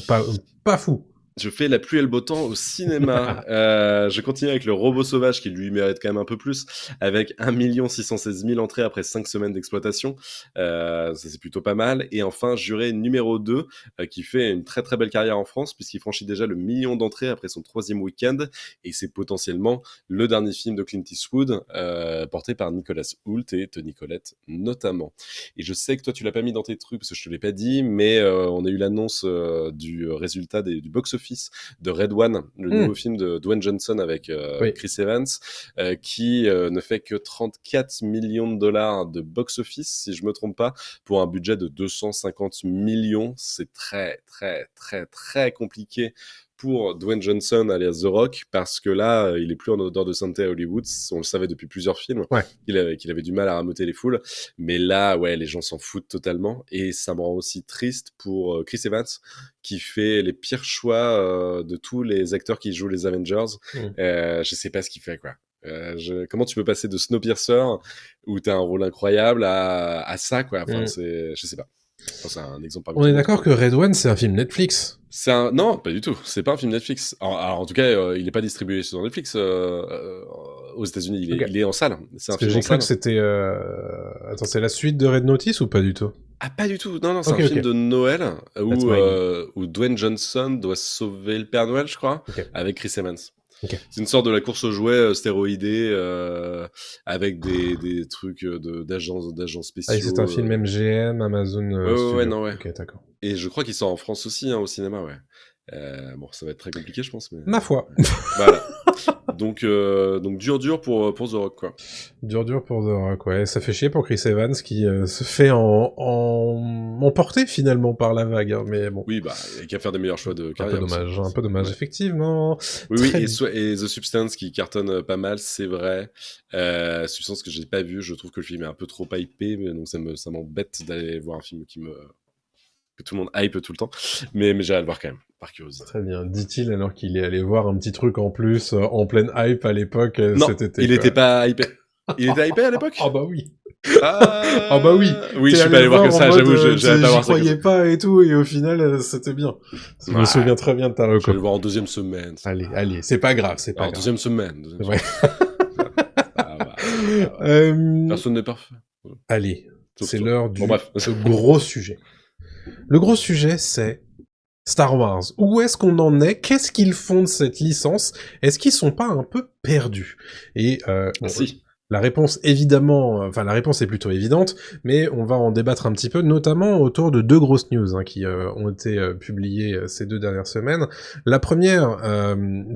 pas fou. Je fais la pluie et le beau temps au cinéma. Je continue avec Le Robot Sauvage, qui lui mérite quand même un peu plus, avec 1 616 000 entrées après 5 semaines d'exploitation. Ça, c'est plutôt pas mal. Et enfin, Juré numéro 2, qui fait une très très belle carrière en France, puisqu'il franchit déjà le 1 million d'entrées après son 3e week-end. Et c'est potentiellement le dernier film de Clint Eastwood, porté par Nicolas Hoult et Toni Collette notamment. Et je sais que toi, tu l'as pas mis dans tes trucs, parce que je te l'ai pas dit, mais on a eu l'annonce du résultat du box-office de Red One, le nouveau film de Dwayne Johnson avec Chris Evans, qui ne fait que 34 millions de dollars de box-office, si je me trompe pas, pour un budget de 250 millions. C'est très, très, très, très compliqué pour Dwayne Johnson alias The Rock, parce que là, il est plus en odeur de sainteté à Hollywood. On le savait depuis plusieurs films, qu'il avait du mal à rameuter les foules. Mais là, ouais, les gens s'en foutent totalement. Et ça me rend aussi triste pour Chris Evans, qui fait les pires choix de tous les acteurs qui jouent les Avengers. Je sais pas ce qu'il fait, quoi. Comment tu peux passer de Snowpiercer, où t'as un rôle incroyable, à ça, quoi. Enfin, je sais pas. Enfin, c'est un exemple. On est d'accord que Red One, c'est un film Netflix. Non, pas du tout. C'est pas un film Netflix. Alors en tout cas, il est pas distribué sur Netflix aux États-Unis. Il est en salle. C'est un film en salle. J'ai cru que c'était. Attends, c'est la suite de Red Notice ou pas du tout? Ah, pas du tout. Non, c'est un film de Noël où Dwayne Johnson doit sauver le Père Noël, je crois, avec Chris Evans. C'est une sorte de la course aux jouets stéroïdée avec des trucs d'agents spéciaux. C'est un film MGM, Amazon Studio. Ouais. Ok, d'accord. Et je crois qu'il sort en France aussi, au cinéma, ouais. Bon, ça va être très compliqué, je pense. Mais... Ma foi. Voilà. Donc dur pour The Rock, quoi. Dur pour The Rock, ouais. Ça fait chier pour Chris Evans qui se fait emporter finalement par la vague, hein, mais bon. Oui, il a qu'à faire des meilleurs choix de carrière. Un peu dommage, effectivement. Oui, et The Substance qui cartonne pas mal, c'est vrai. Substance que j'ai pas vu, je trouve que le film est un peu trop hypé, mais donc ça m'embête d'aller voir un film que tout le monde hype tout le temps, mais j'irai le voir quand même, par curiosité. Très bien, dit-il alors qu'il est allé voir un petit truc en plus, en pleine hype à l'époque, non, cet été. Il était pas hypé. Il était hypé à l'époque? Ah bah oui. Ah bah oui. Oui, je T'es suis pas allé allé le voir voir que en ça, mode, j'avoue, j'allais pas j'y voir ça que ça. croyais pas et tout, et au final, c'était bien. Je me Ouais, souviens très bien de ta je suis reco. allé le voir en deuxième semaine, ça Allez, va. allez, c'est pas grave, c'est pas Alors, grave. deuxième Ouais. semaine. Ça va, ça va. Euh, Personne n'est parfait. allez, Sauf c'est toi. l'heure Bon, du bref. gros sujet. Le gros sujet, c'est Star Wars. Où est-ce qu'on en est? Qu'est-ce qu'ils font de cette licence? Est-ce qu'ils sont pas un peu perdus? Et Ah, bon, si. la réponse évidemment, enfin la réponse est plutôt évidente, mais on va en débattre un petit peu, notamment autour de deux grosses news hein, qui ont été publiées ces 2 dernières semaines. La première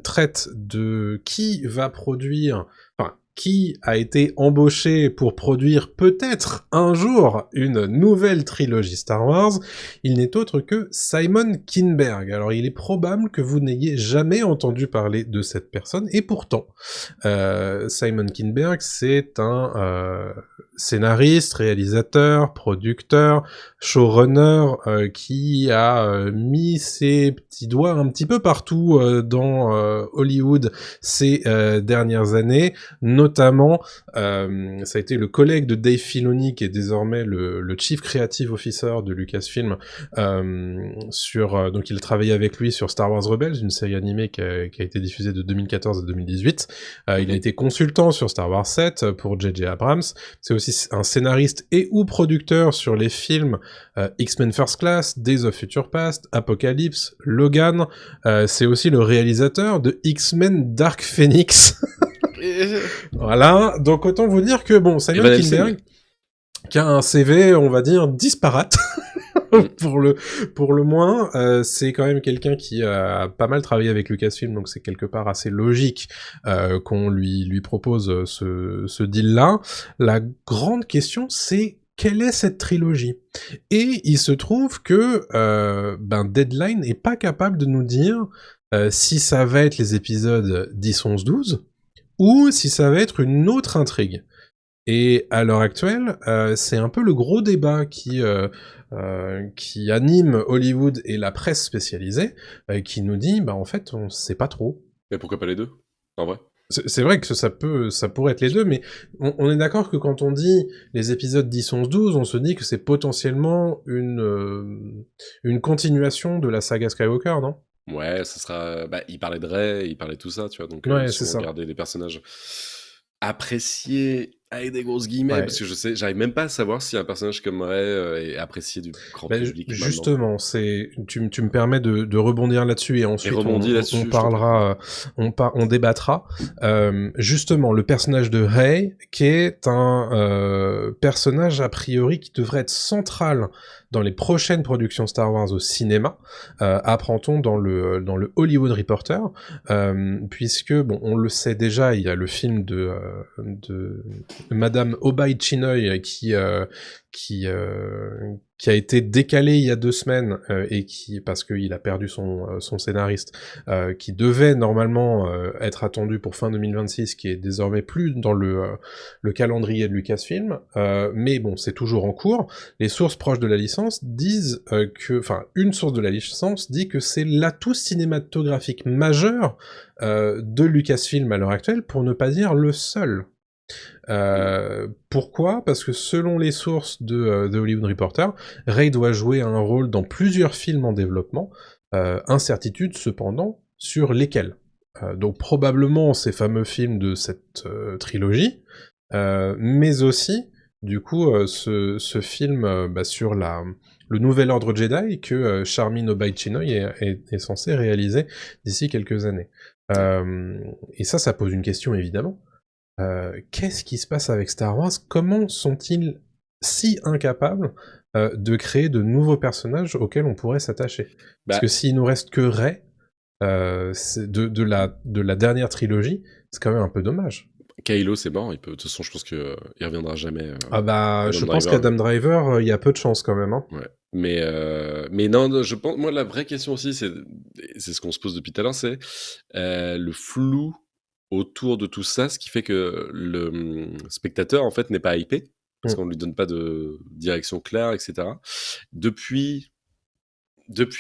traite de qui va produire, enfin qui a été embauché pour produire peut-être un jour une nouvelle trilogie Star Wars. Il n'est autre que Simon Kinberg. Alors il est probable que vous n'ayez jamais entendu parler de cette personne, et pourtant, Simon Kinberg, c'est un scénariste, réalisateur, producteur, showrunner qui a mis ses petits doigts un petit peu partout dans Hollywood ces dernières années. Notamment, ça a été le collègue de Dave Filoni, qui est désormais le Chief Creative Officer de Lucasfilm, donc il a travaillé avec lui sur Star Wars Rebels, une série animée qui a été diffusée de 2014 à 2018. Il a été consultant sur Star Wars 7 pour J.J. Abrams. C'est aussi un scénariste et ou producteur sur les films X-Men First Class, Days of Future Past, Apocalypse, Logan. C'est aussi le réalisateur de X-Men Dark Phoenix. Voilà, donc autant vous dire que bon, Simon Evan Kinberg, Helsing. qui a un CV, on va dire, disparate, pour le moins, c'est quand même quelqu'un qui a pas mal travaillé avec Lucasfilm, donc c'est quelque part assez logique qu'on lui propose ce deal-là. La grande question, c'est quelle est cette trilogie? Et il se trouve que Deadline n'est pas capable de nous dire si ça va être les épisodes 10, 11, 12, ou si ça va être une autre intrigue. Et à l'heure actuelle, c'est un peu le gros débat qui anime Hollywood et la presse spécialisée, qui nous dit, bah en fait, on sait pas trop. Mais pourquoi pas les deux, en vrai? C'est vrai que ça pourrait être les deux, mais on est d'accord que quand on dit les épisodes 10, 11, 12, on se dit que c'est potentiellement une continuation de la saga Skywalker, non? Ouais, ça sera. Bah, il parlait de Rey, il parlait de tout ça, tu vois. Donc, Ouais, c'est sûrement ça. garder des personnages appréciés avec des grosses guillemets, Ouais. parce que j'arrive même pas à savoir si un personnage comme Rey est apprécié du grand Ben, public maintenant. justement, tu me permets de rebondir là-dessus et Et ensuite rebondis on là-dessus, je t'en prie. parlera, on débattra. Justement, le personnage de Rey, qui est un personnage a priori qui devrait être central dans les prochaines productions Star Wars au cinéma, apprend-on dans le Hollywood Reporter, puisque bon, on le sait déjà, il y a le film de Madame Obai Chinoy qui a été décalé il y a 2 semaines et qui parce qu'il a perdu son scénariste qui devait normalement être attendu pour fin 2026, qui est désormais plus dans le calendrier de Lucasfilm, mais bon, c'est toujours en cours. Les sources proches de la licence disent une source de la licence dit que c'est l'atout cinématographique majeur de Lucasfilm à l'heure actuelle, pour ne pas dire le seul. Pourquoi? Parce que selon les sources de The Hollywood Reporter, Rey doit jouer un rôle dans plusieurs films en développement, incertitude cependant sur lesquels. Donc probablement ces fameux films de cette trilogie, mais aussi, du coup, ce film sur le nouvel ordre Jedi que Charmin Obaid-Chinoy est censé réaliser d'ici quelques années. Ouais. Et ça pose une question évidemment. Qu'est-ce qui se passe avec Star Wars? Comment sont-ils si incapables de créer de nouveaux personnages auxquels on pourrait s'attacher? Parce Bah, que s'il nous reste que Rey de la dernière trilogie, c'est quand même un peu dommage. Kylo, c'est mort. De toute façon, je pense qu'il reviendra jamais. Ah bah, Adam je pense Driver. qu'Adam Driver, il y a peu de chance quand même. Hein. Ouais. Mais non, je pense, moi, la vraie question aussi, c'est ce qu'on se pose depuis tout à l'heure, c'est le flou autour de tout ça, ce qui fait que le spectateur, en fait, n'est pas hypé, parce Mm. qu'on lui donne pas de direction claire, etc. Depuis,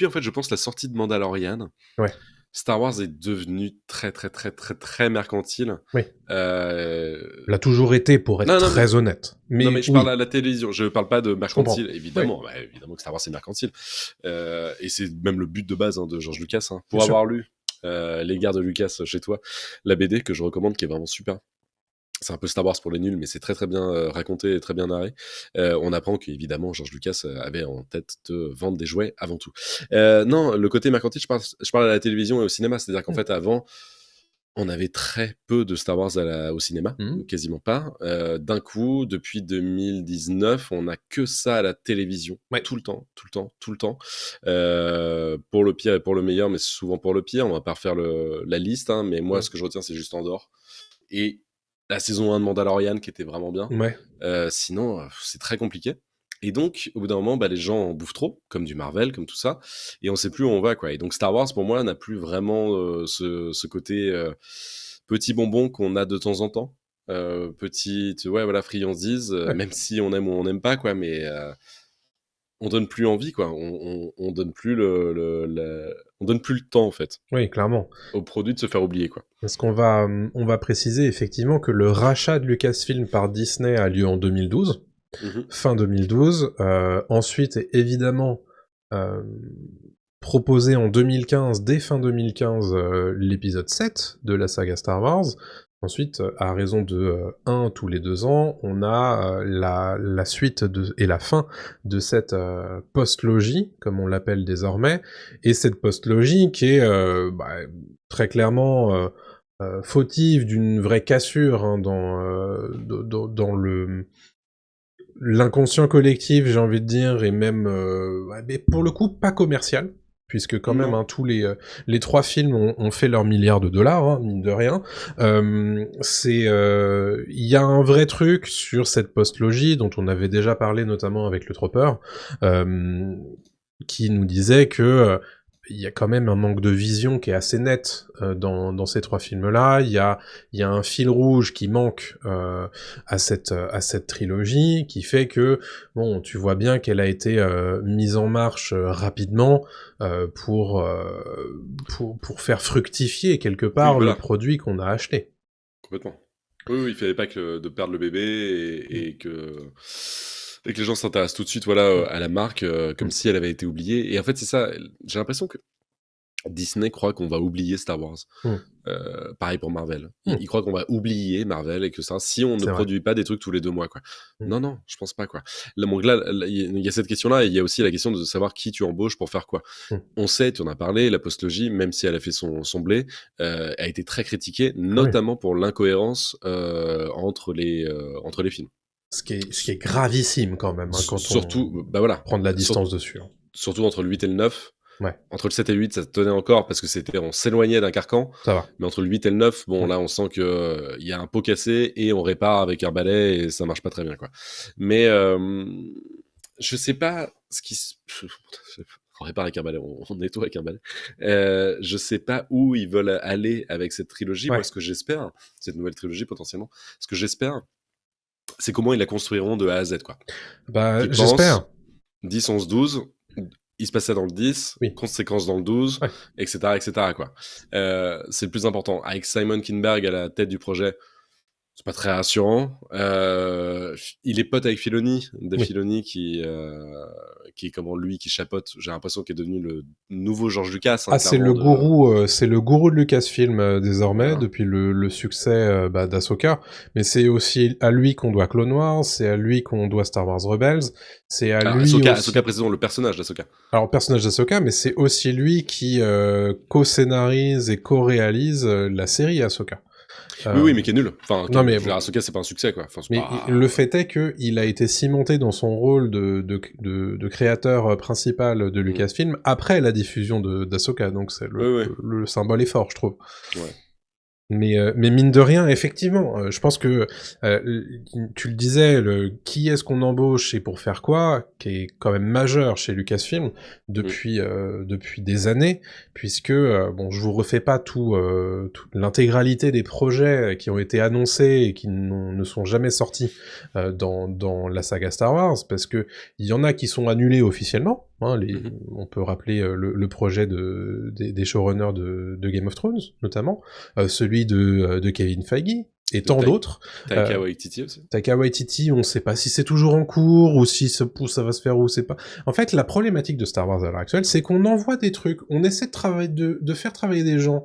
en fait, je pense, la sortie de Mandalorian, Ouais. Star Wars est devenu très, très, très, très, très mercantile. Oui. Euh, L'a toujours été, pour être Non, non, très honnête. non, Mais mais je parle à oui, la télévision. Je parle pas de je comprends. mercantile, Oui, évidemment. Bah, évidemment que Star Wars, c'est mercantile. Et c'est même le but de base de George Lucas. bien Pour sûr. avoir lu Les Guerres de Lucas chez toi, la BD que je recommande, qui est vraiment super. C'est un peu Star Wars pour les nuls, mais c'est très très bien raconté et très bien narré. On apprend qu'évidemment, George Lucas avait en tête de vendre des jouets avant tout. Non, le côté mercantile, je parle à la télévision et au cinéma. C'est-à-dire qu'en fait, avant, on avait très peu de Star Wars au cinéma, Mhm. quasiment pas. D'un coup, depuis 2019, on n'a que ça à la télévision. Ouais. Tout le temps, tout le temps, tout le temps. Pour le pire et pour le meilleur, mais souvent pour le pire. On va pas refaire la liste, mais moi, ce que je retiens, c'est juste Andorre. Et la saison 1 de Mandalorian, qui était vraiment bien. Ouais. Sinon, c'est très compliqué. Et donc, au bout d'un moment, les gens en bouffent trop, comme du Marvel, comme tout ça, et on sait plus où on va, quoi. Et donc, Star Wars, pour moi, n'a plus vraiment ce côté petit bonbon qu'on a de temps en temps. Petite, ouais, voilà, friandise, Ouais. même si on aime ou on n'aime pas, quoi, mais on donne plus envie, quoi. On donne plus on donne plus le temps, en fait, Oui, clairement. au produit de se faire oublier, quoi. Parce on va préciser effectivement que le rachat de Lucasfilm par Disney a lieu en 2012, Mhm. fin 2012. Ensuite, évidemment, euh, proposé en 2015, dès fin 2015, l'épisode 7 de la saga Star Wars. Ensuite, à raison de 1 tous les 2 ans, on a la suite et la fin de cette post-logie, comme on l'appelle désormais, et cette post-logie qui est très clairement fautive d'une vraie cassure dans l'inconscient collectif, j'ai envie de dire, et même, mais pour le coup, pas commercial, puisque quand même, Non. les 3 films ont fait leur milliard de dollars, mine de rien. Il y a un vrai truc sur cette post-logie, dont on avait déjà parlé notamment avec le Tropper, qui nous disait que il y a quand même un manque de vision qui est assez net dans ces 3 films-là. Il y a un fil rouge qui manque à cette trilogie, qui fait que bon, tu vois bien qu'elle a été mise en marche rapidement pour faire fructifier quelque Oui, part le voilà. produit qu'on a acheté. Complètement. Oui, oui, il fallait pas de perdre le bébé et que les gens s'intéressent tout de suite, voilà, à la marque, comme si elle avait été oubliée. Et en fait, c'est ça. J'ai l'impression que Disney croit qu'on va oublier Star Wars. Mm. Pareil pour Marvel. Mm. Il croit qu'on va oublier Marvel et que ça, si on ne C'est vrai. produit pas des trucs tous les 2 mois, quoi. Mm. Non, non, je pense pas, quoi. Là, donc là, il y a cette question-là, et il y a aussi la question de savoir qui tu embauches pour faire quoi. Mm. On sait, tu en as parlé, la postlogie, même si elle a fait son blé, a été très critiquée, Ah oui. notamment pour l'incohérence entre les films. Ce qui est gravissime quand même, quand on Surtout, bah voilà, prend de la distance dessus. surtout entre le 8 et le 9. Ouais, Entre le 7 et le 8, ça tenait encore parce que on s'éloignait d'un carcan. ça va. Mais entre le 8 et le 9, bon, Mm. là, on sent que il y a un pot cassé et on répare avec un balai et ça marche pas très bien, quoi. Mais je sais pas ce qui se... On répare avec un balai, on nettoie avec un balai. Je sais pas où ils veulent aller avec cette trilogie. Moi, Ouais. ce que j'espère, cette nouvelle trilogie potentiellement, ce que j'espère, c'est comment ils la construiront de A à Z, quoi. Bah, Qui pense j'espère. 10, 11, 12, il se passait dans le 10, Oui. conséquence dans le 12, Ouais. etc., etc., quoi. C'est le plus important. Avec Simon Kinberg à la tête du projet, c'est pas très rassurant. Il est pote avec Filoni, Dave Oui. Filoni qui est comment lui qui chapeaute. J'ai l'impression qu'il est devenu le nouveau George Lucas, Ah, clairement. c'est le gourou de Lucasfilm désormais, Voilà. depuis le succès d'Ahsoka. Mais c'est aussi à lui qu'on doit Clone Wars, c'est à lui qu'on doit Star Wars Rebels, c'est à Alors, lui Ahsoka, aussi... précisément, le personnage d'Ahsoka. Alors, personnage d'Ahsoka, mais c'est aussi lui qui co-scénarise et co-réalise la série Ahsoka. Oui, oui, mais qui est nul. Enfin, Non, je mais veux dire, bon, Ahsoka, c'est pas un succès, quoi. Enfin, c'est mais pas... le fait est que il a été cimenté dans son rôle de créateur principal de Mm. Lucasfilm après la diffusion d'Ahsoka, donc c'est Oui, oui. le symbole est fort, je trouve. Ouais. Mais mine de rien, effectivement, je pense que tu le disais, qui est-ce qu'on embauche et pour faire quoi, qui est quand même majeur chez Lucasfilm depuis des années, puisque bon, je vous refais pas toute l'intégralité des projets qui ont été annoncés et qui ne sont jamais sortis dans la saga Star Wars, parce que il y en a qui sont annulés officiellement, Hein, Mhm. on peut rappeler le projet des showrunners de Game of Thrones, notamment, celui de Kevin Feige, et De tant d'autres. Taika Waititi aussi. Taika Waititi, on ne sait pas si c'est toujours en cours, ou si ça va se faire ou c'est pas. En fait, la problématique de Star Wars à l'heure actuelle, c'est qu'on envoie des trucs, on essaie de faire travailler des gens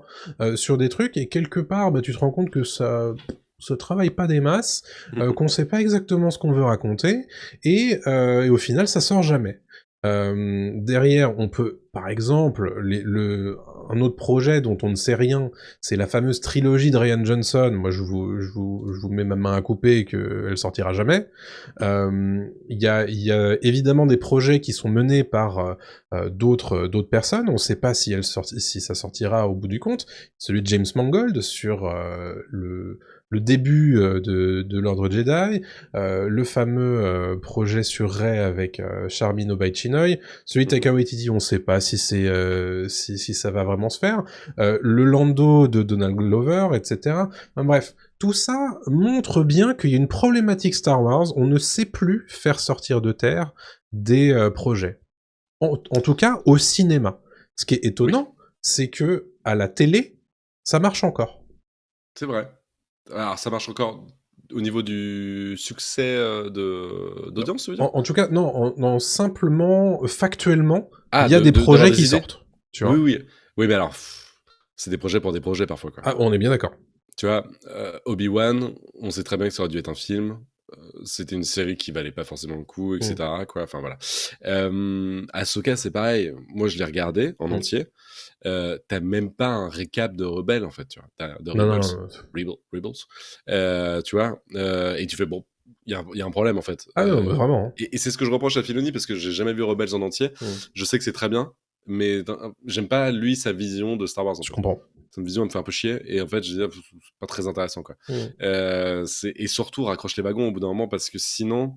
sur des trucs, et quelque part, bah, tu te rends compte que ça travaille pas des masses, qu'on sait pas exactement ce qu'on veut raconter, et au final, ça sort jamais. Derrière, on peut, par exemple, un autre projet dont on ne sait rien, c'est la fameuse trilogie de Ryan Johnson. Moi, je vous mets ma main à couper qu'elle sortira jamais. Il y a évidemment des projets qui sont menés par d'autres personnes. On ne sait pas si ça sortira au bout du compte. Celui de James Mangold sur le début de l'Ordre Jedi, le fameux projet sur Rey avec Charmin Obaid-Chinoy, celui de Taika Waititi, on ne sait pas si si ça va vraiment se faire, le Lando de Donald Glover, etc. Enfin, bref, tout ça montre bien qu'il y a une problématique Star Wars, on ne sait plus faire sortir de terre des projets. En tout cas, au cinéma. Ce qui est Oui, étonnant, c'est que à la télé, ça marche encore. c'est vrai. Alors, ça marche encore au niveau du succès d'audience, tu veux dire? En tout cas, non, simplement, factuellement, il Ah, y a des d'avoir projets des qui idées? sortent. Tu Oui, vois? oui. Oui, mais alors, c'est des projets pour des projets parfois, quoi. Ah, on est bien d'accord. Tu vois, Obi-Wan, on sait très bien que ça aurait dû être un film. C'était une série qui valait pas forcément le coup, et Mm. cetera, quoi. Enfin, voilà. Ahsoka, c'est pareil. Moi, je l'ai regardé en Mm. entier. Tu même pas un récap de Rebels, en fait, tu vois? Tu de Non, Rebels. non. Rebels. Tu vois? Et tu fais: «Bon, il y a un problème, en fait». Ah non, mais vraiment. Hein. Et c'est ce que je reproche à Filoni parce que j'ai jamais vu Rebels en entier. Mm. Je sais que c'est très bien, mais j'aime pas, lui, sa vision de Star Wars, en Je fait. comprends. Sa vision, elle me fait un peu chier et en fait, je dis: «Ah, c'est pas très intéressant, quoi». Mm. Et surtout, raccroche les wagons au bout d'un moment parce que sinon,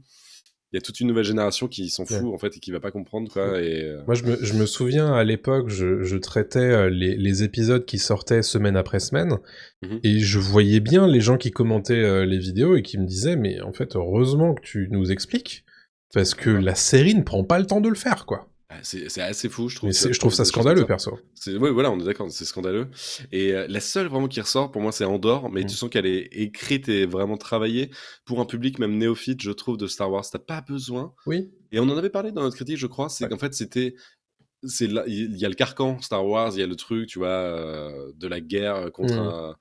il y a toute une nouvelle génération qui s'en Ouais. fout, en fait, et qui va pas comprendre, Mm. quoi. Et Moi, je me souviens, à l'époque, je traitais les épisodes qui sortaient semaine après semaine, mmh et je voyais bien les gens qui commentaient les vidéos et qui me disaient, mais en fait, heureusement que tu nous expliques, parce que Voilà. la série ne prend pas le temps de le faire, quoi. Ah, c'est assez fou, je Mais trouve, tu vois, de je trouve proposer ça des choses comme scandaleux, ça. perso. Ouais, voilà, on est d'accord, c'est scandaleux. Et la seule vraiment qui ressort pour moi, c'est Andorre, mais Mm. tu sens qu'elle est écrite et vraiment travaillée pour un public même néophyte, je trouve, de Star Wars. Tu pas besoin, Oui. et on en avait parlé dans notre critique, je crois, c'est Ouais. qu'en fait, c'est là, il y a le carcan Star Wars, il y a le truc, tu vois, de la guerre contre Mm.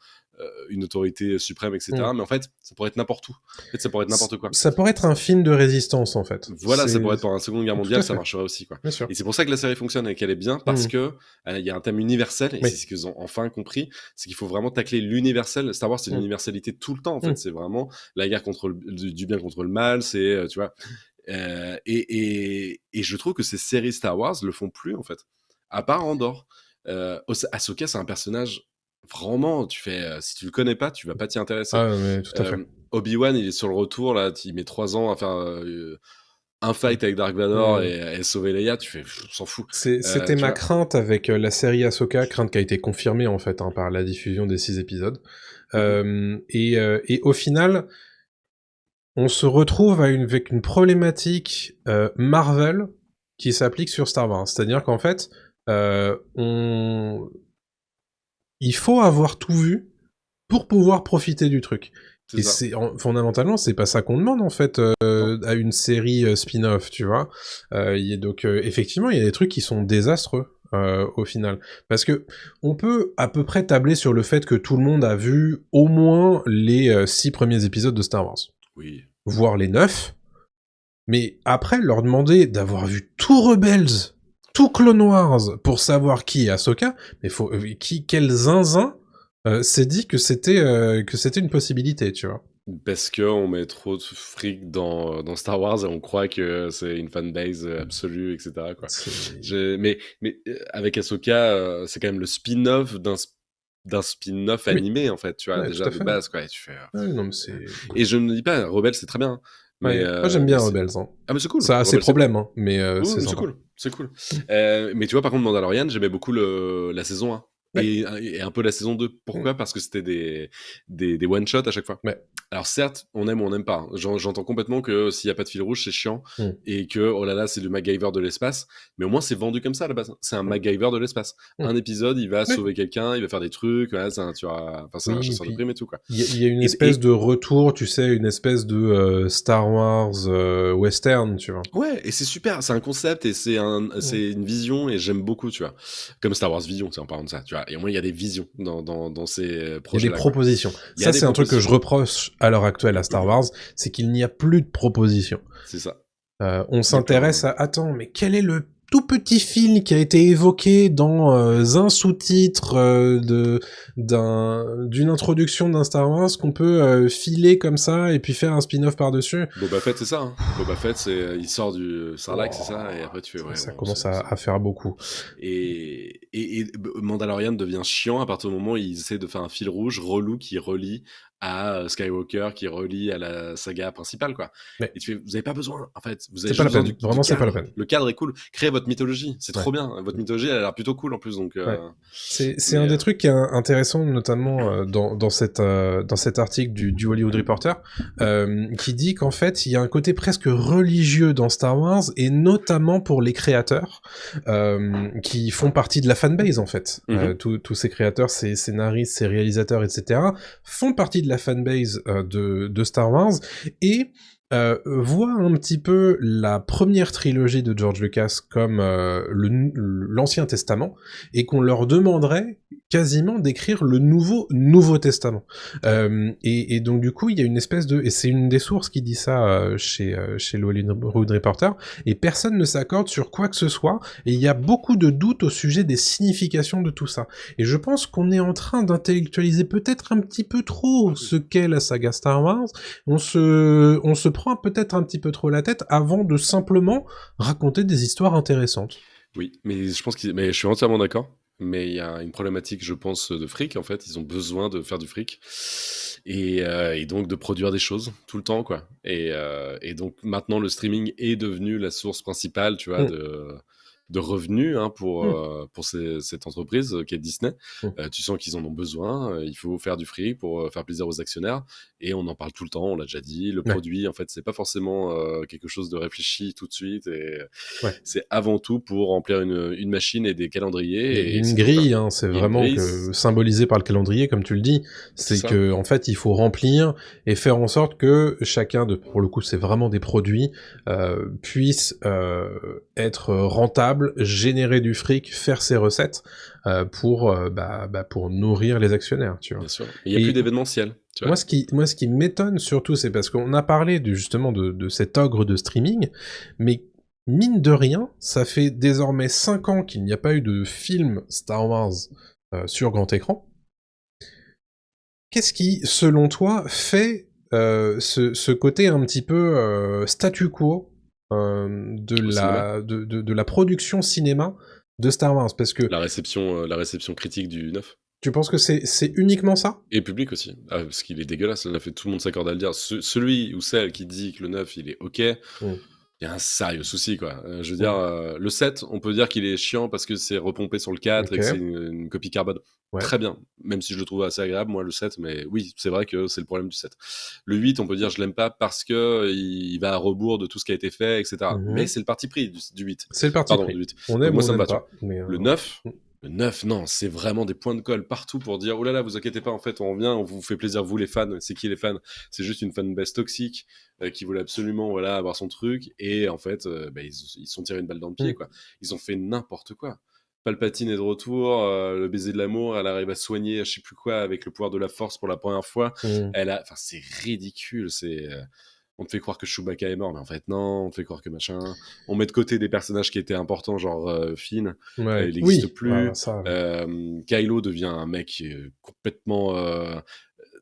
une autorité suprême, et Mm. cetera. Mais en fait, ça pourrait être n'importe où. En fait, ça pourrait être n'importe quoi. Ça pourrait être un film de résistance, en fait. Voilà, ça C'est pourrait être pendant la Seconde Guerre tout à mondiale, ça fait, marcherait aussi, quoi. bien sûr. Et c'est pour ça que la série fonctionne et qu'elle est bien, parce Mm. que il y a un thème universel, et c'est Oui. ce qu'ils ont enfin compris, c'est qu'il faut vraiment tacler l'universel. Star Wars, c'est Mm. l'universalité tout le temps, en fait. Mm. C'est vraiment la guerre contre du bien contre le mal, c'est, tu vois. Et je trouve que ces séries Star Wars le font plus, en fait. À part Andorre. Ahsoka, c'est un personnage, vraiment, tu fais, si tu le connais pas, tu vas pas t'y intéresser. Ah, mais tout à fait. Obi-Wan, il est sur le retour, là, il met 3 ans à faire un Mm. fight avec Dark Vador Mm. et sauver Leia, tu fais: «Pff, on s'en fout». C'était Tu ma vois? crainte avec la série Ahsoka, crainte qui a été confirmée en fait hein, par la diffusion des 6 épisodes. Mmh Et au final, on se retrouve avec une problématique Marvel qui s'applique sur Star Wars. C'est-à-dire qu'en fait, on... il faut avoir tout vu pour pouvoir profiter du truc. c'est Et ça. fondamentalement, c'est pas ça qu'on demande en fait Non. à une série spin-off, tu vois. Donc effectivement, il y a des trucs qui sont désastreux au final, parce que on peut à peu près tabler sur le fait que tout le monde a vu au moins les 6 premiers épisodes de Star Wars, Oui. voire les 9. Mais après, leur demander d'avoir vu tout Rebels, tout Clone Wars pour savoir qui est Ahsoka, mais quel zinzin s'est dit que c'était une possibilité, tu vois. Parce qu'on met trop de fric dans Star Wars et on croit que c'est une fanbase absolue, et cetera, quoi. C'est... Avec Ahsoka, c'est quand même le spin-off d'un spin-off Oui, animé, en fait, tu vois, ouais, tout déjà à de fait. base, quoi. Et tu fais, Ouais, non, mais c'est... et je ne dis pas, Rebelle, c'est très bien, hein, Ouais. Moi, j'aime bien c'est... Rebels, hein. Ah, mais c'est cool, Ça a ses Rebelle, c'est cool. problèmes, hein, mais Oui, c'est mais c'est sympa. cool, c'est cool. Mais tu vois, par contre, Mandalorian, j'aimais beaucoup la saison 1. Ouais. et un peu la saison 2. Pourquoi? Parce que c'était des one-shots à chaque fois. Ouais. Alors certes, on aime ou on n'aime pas, hein. J'entends complètement que s'il y a pas de fil rouge, c'est chiant Mm. et que, oh là là, c'est le MacGyver de l'espace, mais au moins c'est vendu comme ça à la base. C'est un Mm. MacGyver de l'espace. Mm. Un épisode, il va Oui. sauver quelqu'un, il va faire des trucs, voilà, tu vois, enfin, c'est un Oui, et chasseur de puis primes et tout, quoi. il y a une espèce Et de retour, tu sais, une espèce de Star Wars western, tu vois. ouais, et c'est super, c'est un concept et Mm. c'est une vision et j'aime beaucoup, tu vois. Comme Star Wars Vision, en parlant de ça, tu vois. Et au moins, il y a des visions dans ces Il y a des projets-là, quoi. propositions. Il y a Ça, des c'est un truc que je propositions. reproche à l'heure actuelle à Star Wars, c'est qu'il n'y a plus de propositions. C'est ça. On Il y a plus rien. s'intéresse à... Attends, mais quel est le tout petit fil qui a été évoqué dans un sous-titre d'une introduction d'un Star Wars qu'on peut filer comme ça et puis faire un spin-off par-dessus? Boba Fett, c'est ça, hein. Boba Fett, il sort du Sarlacc, c'est ça, et Oh, après tu fais, ouais, ça bon, commence à faire beaucoup. et Mandalorian devient chiant à partir du moment où ils essaient de faire un fil rouge relou qui relie à Skywalker, qui relie à la saga principale, quoi. Mais Et tu fais, vous avez pas besoin, en fait, vous avez c'est pas juste la besoin peine. du Vraiment, c'est pas la cadre. peine. Le cadre est cool. Créez votre mythologie, c'est Ouais. trop bien. Votre mythologie, elle a l'air plutôt cool en plus, donc. Ouais. C'est Mais un des trucs qui est intéressant, notamment dans cet article du Hollywood Reporter, qui dit qu'en fait, il y a un côté presque religieux dans Star Wars, et notamment pour les créateurs, qui font partie de la fanbase, en fait. Tous ces créateurs, ces scénaristes, ces réalisateurs, etc., font partie de la fanbase de Star Wars, et voit un petit peu la première trilogie de George Lucas comme l'Ancien Testament, et qu'on leur demanderait quasiment d'écrire le Nouveau Testament. Et donc du coup, il y a une espèce de... Et c'est une des sources qui dit ça chez le Hollywood Reporter, et personne ne s'accorde sur quoi que ce soit, et il y a beaucoup de doutes au sujet des significations de tout ça. Et je pense qu'on est en train d'intellectualiser peut-être un petit peu trop ce qu'est la saga Star Wars. On se prend peut-être un petit peu trop la tête avant de simplement raconter des histoires intéressantes. Oui, mais mais je suis entièrement d'accord. Mais il y a une problématique, je pense, de fric. En fait, ils ont besoin de faire du fric et donc de produire des choses tout le temps, quoi. Et donc maintenant, le streaming est devenu la source principale, tu vois, de revenus, hein, pour cette entreprise qui est Disney. Tu sens qu'ils en ont besoin. Il faut faire du fric pour faire plaisir aux actionnaires. Et on en parle tout le temps. On l'a déjà dit. Le Ouais. produit, en fait, c'est pas forcément quelque chose de réfléchi tout de suite. Et Ouais. c'est avant tout pour remplir une machine et des calendriers. Et Et une c'est tout, quoi. grille, hein, c'est Il y a une vraiment grille, que symbolisé par le calendrier, comme tu le dis, c'est c'est ça. que en fait il faut remplir et faire en sorte que chacun pour le coup c'est vraiment des produits, puisse être rentable, générer du fric, faire ses recettes pour nourrir les actionnaires, tu vois. Bien sûr. Il y a plus d'événementiel, tu vois. Moi, ce qui m'étonne surtout, c'est parce qu'on a parlé justement de cet ogre de streaming, mais mine de rien, ça fait désormais 5 ans qu'il n'y a pas eu de film Star Wars sur grand écran. Qu'est-ce qui, selon toi, fait ce côté un petit peu statu quo Au cinéma. de la production cinéma de Star Wars? Parce que La réception critique du 9. tu penses que c'est uniquement ça? Et public aussi. Ah, parce qu'il est dégueulasse, le 9, et tout le monde s'accorde à le dire. Celui ou celle qui dit que le 9, il est OK, il y a un sérieux souci, quoi. Je veux dire, le 7, on peut dire qu'il est chiant parce que c'est repompé sur le 4 et que c'est une copie carbone. Ouais. Très bien. Même si je le trouve assez agréable, moi, le 7, mais oui, c'est vrai que c'est le problème du 7. Le 8, on peut dire je l'aime pas parce que il va à rebours de tout ce qui a été fait, etc. Mais c'est le parti pris du 8. C'est le parti Pardon, pris. du 8. On Donc aime moi, ou on ça me n'aime va, tu pas. vois. Mais Le 9, le 9, non, c'est vraiment des points de colle partout pour dire oh là là, vous inquiétez pas, en fait, on revient, on vous fait plaisir, vous les fans. C'est qui les fans? C'est juste une fanbase toxique qui voulait absolument avoir son truc. Et en fait, ils se sont tirés une balle dans le pied, quoi. Ils ont fait n'importe quoi. Palpatine est de retour, le baiser de l'amour, elle arrive à soigner je sais plus quoi avec le pouvoir de la force pour la première fois. Enfin, c'est ridicule, on te fait croire que Chewbacca est mort, mais en fait non, on te fait croire que machin. On met de côté des personnages qui étaient importants, genre Finn, il n'existe plus. Ça. Kylo devient un mec complètement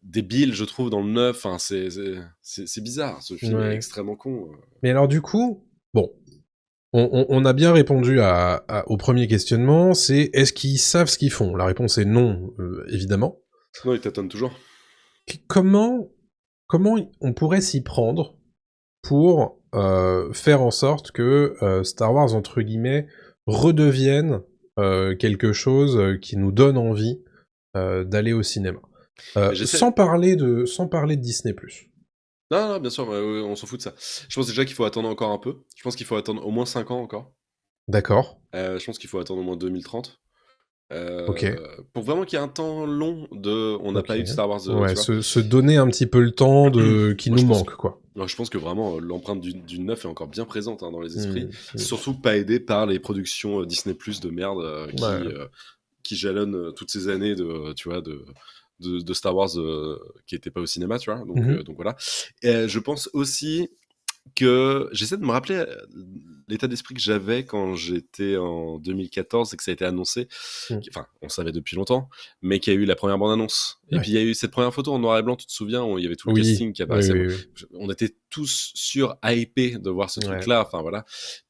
débile, je trouve, dans le 9. Enfin, c'est bizarre, ce film est extrêmement con. Mais alors du coup, bon, on a bien répondu au premier questionnement, c'est est-ce qu'ils savent ce qu'ils font? La réponse est non, évidemment. Non, ils tâtonnent toujours. Comment on pourrait s'y prendre pour faire en sorte que Star Wars, entre guillemets, redevienne quelque chose qui nous donne envie d'aller au cinéma. Sans parler de Disney+. Non, bien sûr, on s'en fout de ça. Je pense déjà qu'il faut attendre encore un peu. Je pense qu'il faut attendre au moins 5 ans encore. D'accord. Je pense qu'il faut attendre au moins 2030. Ok. Pour vraiment qu'il y ait un temps long on n'a pas eu de Star Wars, ouais, tu vois. se donner un petit peu le temps qui nous manque, quoi. Je pense que vraiment l'empreinte du neuf est encore bien présente dans les esprits. Surtout pas aidé par les productions Disney+ de merde qui jalonnent toutes ces années de Star Wars qui n'étaient pas au cinéma, tu vois. Donc voilà. Et je pense aussi que j'essaie de me rappeler l'état d'esprit que j'avais quand j'étais en 2014 et que ça a été annoncé. Enfin, on savait depuis longtemps, mais qu'il y a eu la première bande-annonce. Et puis il y a eu cette première photo en noir et blanc, tu te souviens, où il y avait tout le casting qui apparaissait. Oui. On était tous hypés de voir ce truc-là. Enfin voilà.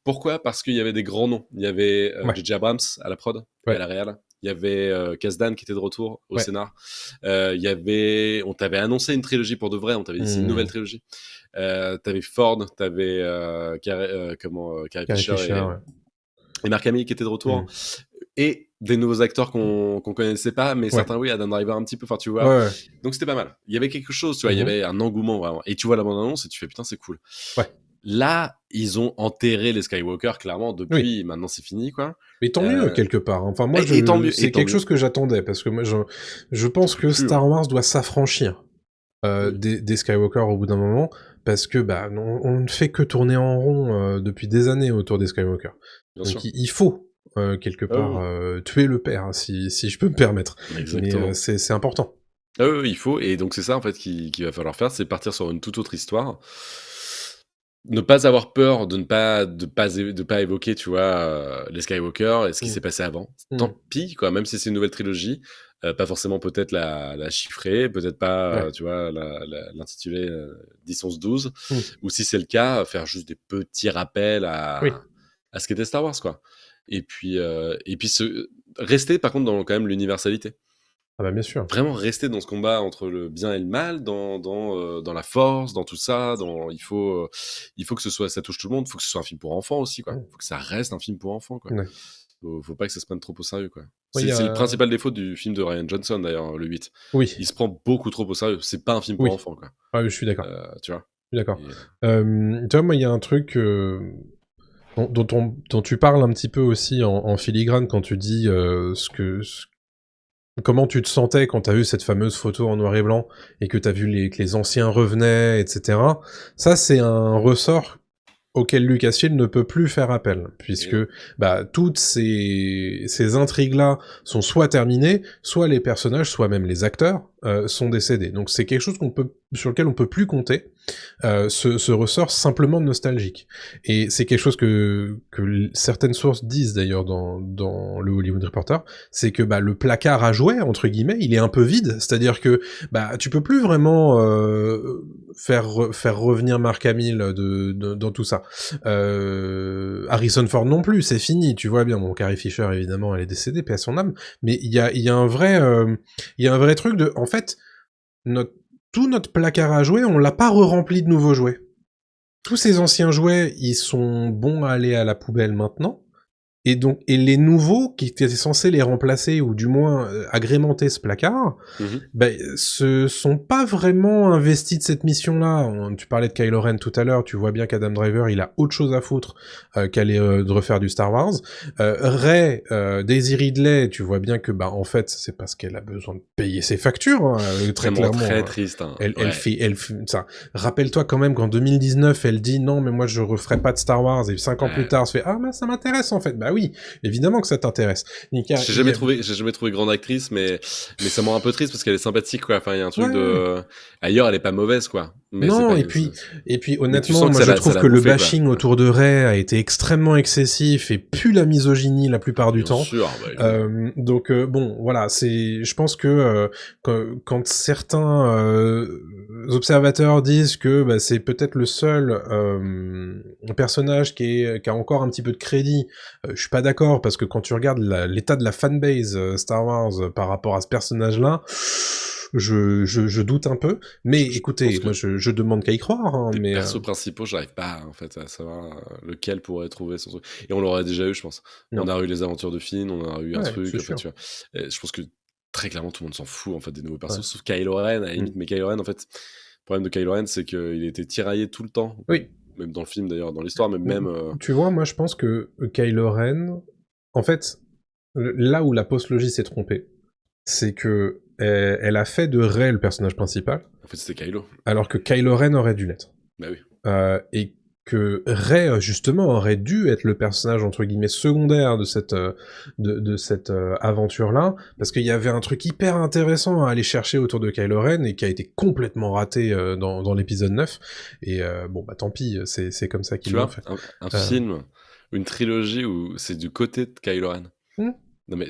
Pourquoi ? Parce qu'il y avait des grands noms. Il y avait J.J. Abrams à la prod et à la réal. Il y avait Kasdan qui était de retour au scénar. On t'avait annoncé une trilogie pour de vrai, on t'avait dit c'est une nouvelle trilogie. T'avais Ford, t'avais Carrie Fisher et Mark Hamill qui étaient de retour. Et des nouveaux acteurs qu'on connaissait pas, mais certains, oui, Adam Driver un petit peu, enfin, tu vois. Donc c'était pas mal. Il y avait quelque chose, tu vois, il y avait un engouement vraiment. Et tu vois la bande-annonce et tu fais putain, c'est cool. Là, ils ont enterré les Skywalker, clairement, depuis, maintenant c'est fini, quoi. Mais tant mieux, quelque part. Enfin, moi, c'est quelque chose que j'attendais, parce que moi, je pense que Star Wars doit s'affranchir des Skywalker au bout d'un moment, parce que, on ne fait que tourner en rond depuis des années autour des Skywalker. Donc, il faut, quelque part, tuer le père, hein, si je peux me permettre. Exactement. Mais c'est important. Il faut, et donc c'est ça, en fait, qu'il va falloir faire, c'est partir sur une toute autre histoire. Ne pas avoir peur de ne pas évoquer, tu vois, les Skywalker et ce qui s'est passé avant. Tant pis, quoi, même si c'est une nouvelle trilogie, pas forcément peut-être la chiffrer, peut-être pas, tu vois, l'intituler 10, 11, 12, ou si c'est le cas, faire juste des petits rappels à ce qu'était Star Wars, quoi. Et puis rester, par contre, dans quand même l'universalité. Ah bah bien sûr. Vraiment rester dans ce combat entre le bien et le mal, dans la force, dans tout ça. Il faut que ça touche tout le monde. Il faut que ce soit un film pour enfants aussi, quoi. Il faut que ça reste un film pour enfants, quoi. Faut pas que ça se prenne trop au sérieux, quoi. C'est le principal défaut du film de Rian Johnson, d'ailleurs, le 8. Oui. Il se prend beaucoup trop au sérieux. C'est pas un film pour enfants, quoi. Ah oui, je suis d'accord. Tu vois. Je suis d'accord. Tu vois, moi, il y a un truc dont tu parles un petit peu aussi en filigrane quand tu dis comment tu te sentais quand t'as vu cette fameuse photo en noir et blanc et que t'as vu que les anciens revenaient, etc. Ça, c'est un ressort auquel Lucasfilm ne peut plus faire appel, puisque toutes ces intrigues-là sont soit terminées, soit les personnages, soit même les acteurs sont décédés. Donc c'est quelque chose sur lequel on peut plus compter. Ce ressort simplement nostalgique. Et c'est quelque chose que certaines sources disent d'ailleurs dans le Hollywood Reporter, c'est que le placard à jouets, entre guillemets, il est un peu vide, c'est-à-dire que tu peux plus vraiment faire revenir Mark Hamill dans tout ça. Harrison Ford non plus, c'est fini, tu vois bien. Bon, Carrie Fisher, évidemment, elle est décédée, paix à son âme, mais il y a un vrai truc de, en fait, tout notre placard à jouets, on l'a pas re-rempli de nouveaux jouets. Tous ces anciens jouets, ils sont bons à aller à la poubelle maintenant. Et les nouveaux, qui étaient censés les remplacer, ou du moins agrémenter ce placard, se sont pas vraiment investis de cette mission-là. Tu parlais de Kylo Ren tout à l'heure, tu vois bien qu'Adam Driver, il a autre chose à foutre qu'aller de refaire du Star Wars. Rey, Daisy Ridley, tu vois bien que, en fait, c'est parce qu'elle a besoin de payer ses factures, hein, très clairement. Très triste, hein. Elle fait ça. Rappelle-toi quand même qu'en 2019, elle dit non, mais moi je referai pas de Star Wars, et 5 ans plus tard, elle se fait ça m'intéresse en fait. Oui, évidemment que ça t'intéresse. Nika, j'ai jamais trouvé grande actrice, mais ça me rend un peu triste parce qu'elle est sympathique, quoi. Enfin, il y a un truc ailleurs, elle est pas mauvaise, quoi. Mais non, et puis honnêtement, moi je trouve que le bashing autour de Rey a été extrêmement excessif et pue la misogynie la plupart du temps. Sûr, donc bon, voilà, je pense que quand certains observateurs disent que c'est peut-être le seul personnage qui a encore un petit peu de crédit, je suis pas d'accord, parce que quand tu regardes l'état de la fanbase Star Wars par rapport à ce personnage-là, je doute un peu, mais Je écoutez, pense que moi je demande qu'à y croire, hein, des mais persos principaux, j'arrive pas en fait à savoir lequel pourrait trouver son truc. Et on l'aurait déjà eu, je pense. On non. a eu les aventures de Finn, on a eu un Ouais, c'est truc, en fait, sûr. tu vois. Je pense que très clairement, tout le monde s'en fout en fait des nouveaux Ouais. persos, sauf Kylo Ren, à la Mm. limite. Mais Kylo Ren, en fait, le problème de Kylo Ren, c'est qu'il était tiraillé tout le temps, Oui. même dans le film d'ailleurs, dans l'histoire, mais même. Tu vois, moi je pense que Kylo Ren, en fait, là où la postlogie s'est trompée, c'est que elle a fait de Rey le personnage principal, En fait, c'était Kylo. alors que Kylo Ren aurait dû l'être. Bah oui. Et que Rey, justement, aurait dû être le personnage, entre guillemets, secondaire de cette aventure-là, parce qu'il y avait un truc hyper intéressant à aller chercher autour de Kylo Ren, et qui a été complètement raté dans l'épisode 9, et bon, bah tant pis, c'est comme ça qu'ils Tu l'ont vois, fait. un Euh, film, une trilogie où c'est du côté de Kylo Ren. hmm, Non mais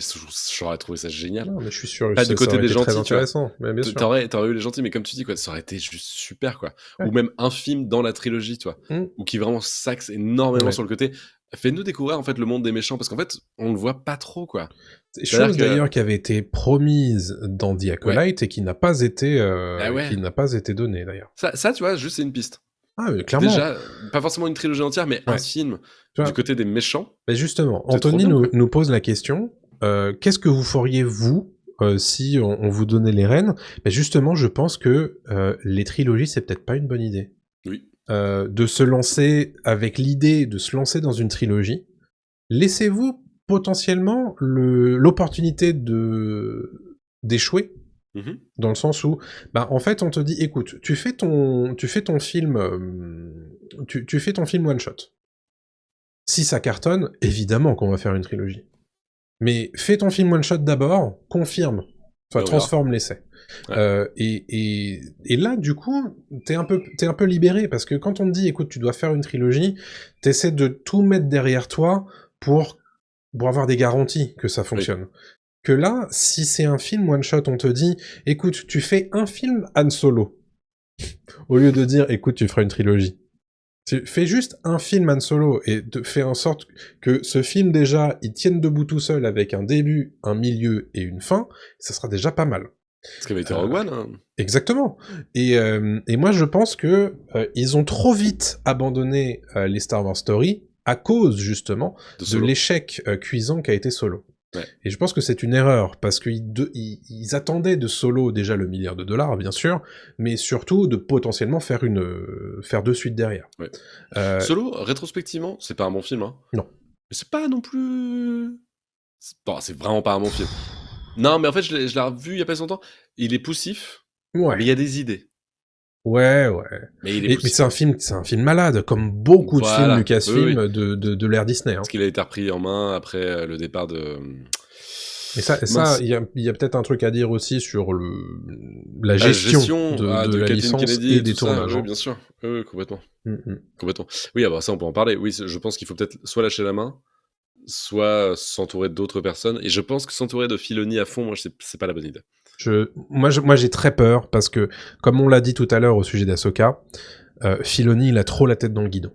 j'aurais trouvé ça génial. non, mais je suis sûr, Pas du ça côté aurait des été très gentils, tu vois. intéressant, mais bien sûr. T'aurais eu les gentils, mais comme tu dis, quoi, ça aurait été juste super, quoi. Ouais. Ou même un film dans la trilogie, tu vois, Hmm, ou qui vraiment s'axe énormément ouais. sur le côté. Fais-nous découvrir en fait le monde des méchants, parce qu'en fait, on le voit pas trop, quoi. C'est C'est-à-dire chose que, d'ailleurs qui avait été promise dans The ouais, Acolyte et bah ouais, qui n'a pas été donnée d'ailleurs. ça, tu vois, juste c'est une piste. Ah, mais clairement. Déjà, pas forcément une trilogie entière, mais un Ouais. film Tu du vois, côté des méchants, mais justement, c'est trop Anthony bien, quoi. nous pose la question, qu'est-ce que vous feriez, vous, si on vous donnait les rênes? Ben justement, je pense que les trilogies, c'est peut-être pas une bonne idée. Oui, De se lancer avec l'idée de se lancer dans une trilogie. Laissez-vous potentiellement l'opportunité d'échouer, mhm, dans le sens où, bah, en fait, on te dit, écoute, tu fais ton film, tu fais ton film one shot. Si ça cartonne, évidemment qu'on va faire une trilogie. Mais fais ton film one shot d'abord, confirme, et enfin on verra. transforme l'essai. Ouais. Et là, du coup, t'es un peu libéré, parce que quand on te dit, écoute, tu dois faire une trilogie, t'essaies de tout mettre derrière toi pour avoir des garanties que ça Oui. fonctionne. Que là, si c'est un film one shot, on te dit, écoute, tu fais un film Han Solo, au lieu de dire, écoute, tu feras une trilogie. Tu fais juste un film Han Solo et fais en sorte que ce film déjà, il tienne debout tout seul avec un début, un milieu et une fin, ça sera déjà pas mal. Ce qui avait été Euh, Rogue One, hein. Exactement. Et moi, je pense que ils ont trop vite abandonné les Star Wars Story à cause justement De de Solo. l'échec cuisant qu'a été Solo. Ouais. Et je pense que c'est une erreur parce ils attendaient de Solo déjà le milliard de dollars, bien sûr, mais surtout de potentiellement faire deux suites derrière. Ouais. Euh, Solo, rétrospectivement, c'est pas un bon film, hein. non. Mais c'est pas non plus. Bon, c'est vraiment pas un bon film. Non, mais en fait, je l'ai revu il y a pas si longtemps. Il est poussif, mais il Ouais. y a des idées. Ouais, ouais. Mais il est Mais poussif. c'est un film malade, comme beaucoup de films Voilà. Oui, oui. Lucasfilm de l'ère Disney. Hein. Parce qu'il a été repris en main après le départ de. Et ça, Mince. il y a peut-être un truc à dire aussi sur la La gestion gestion de de la Kathleen licence Kennedy et et des tout ça. tournages. Oui, Hein. bien sûr. Oui, complètement. Mm, mm. Complètement. Oui, ah bah ça, on peut en parler. Oui, je pense qu'il faut peut-être soit lâcher la main, soit s'entourer d'autres personnes. Et je pense que s'entourer de Filoni à fond, moi, c'est pas la bonne idée. Moi, j'ai très peur parce que, comme on l'a dit tout à l'heure au sujet d'Ahsoka, Filoni, il a trop la tête dans le guidon.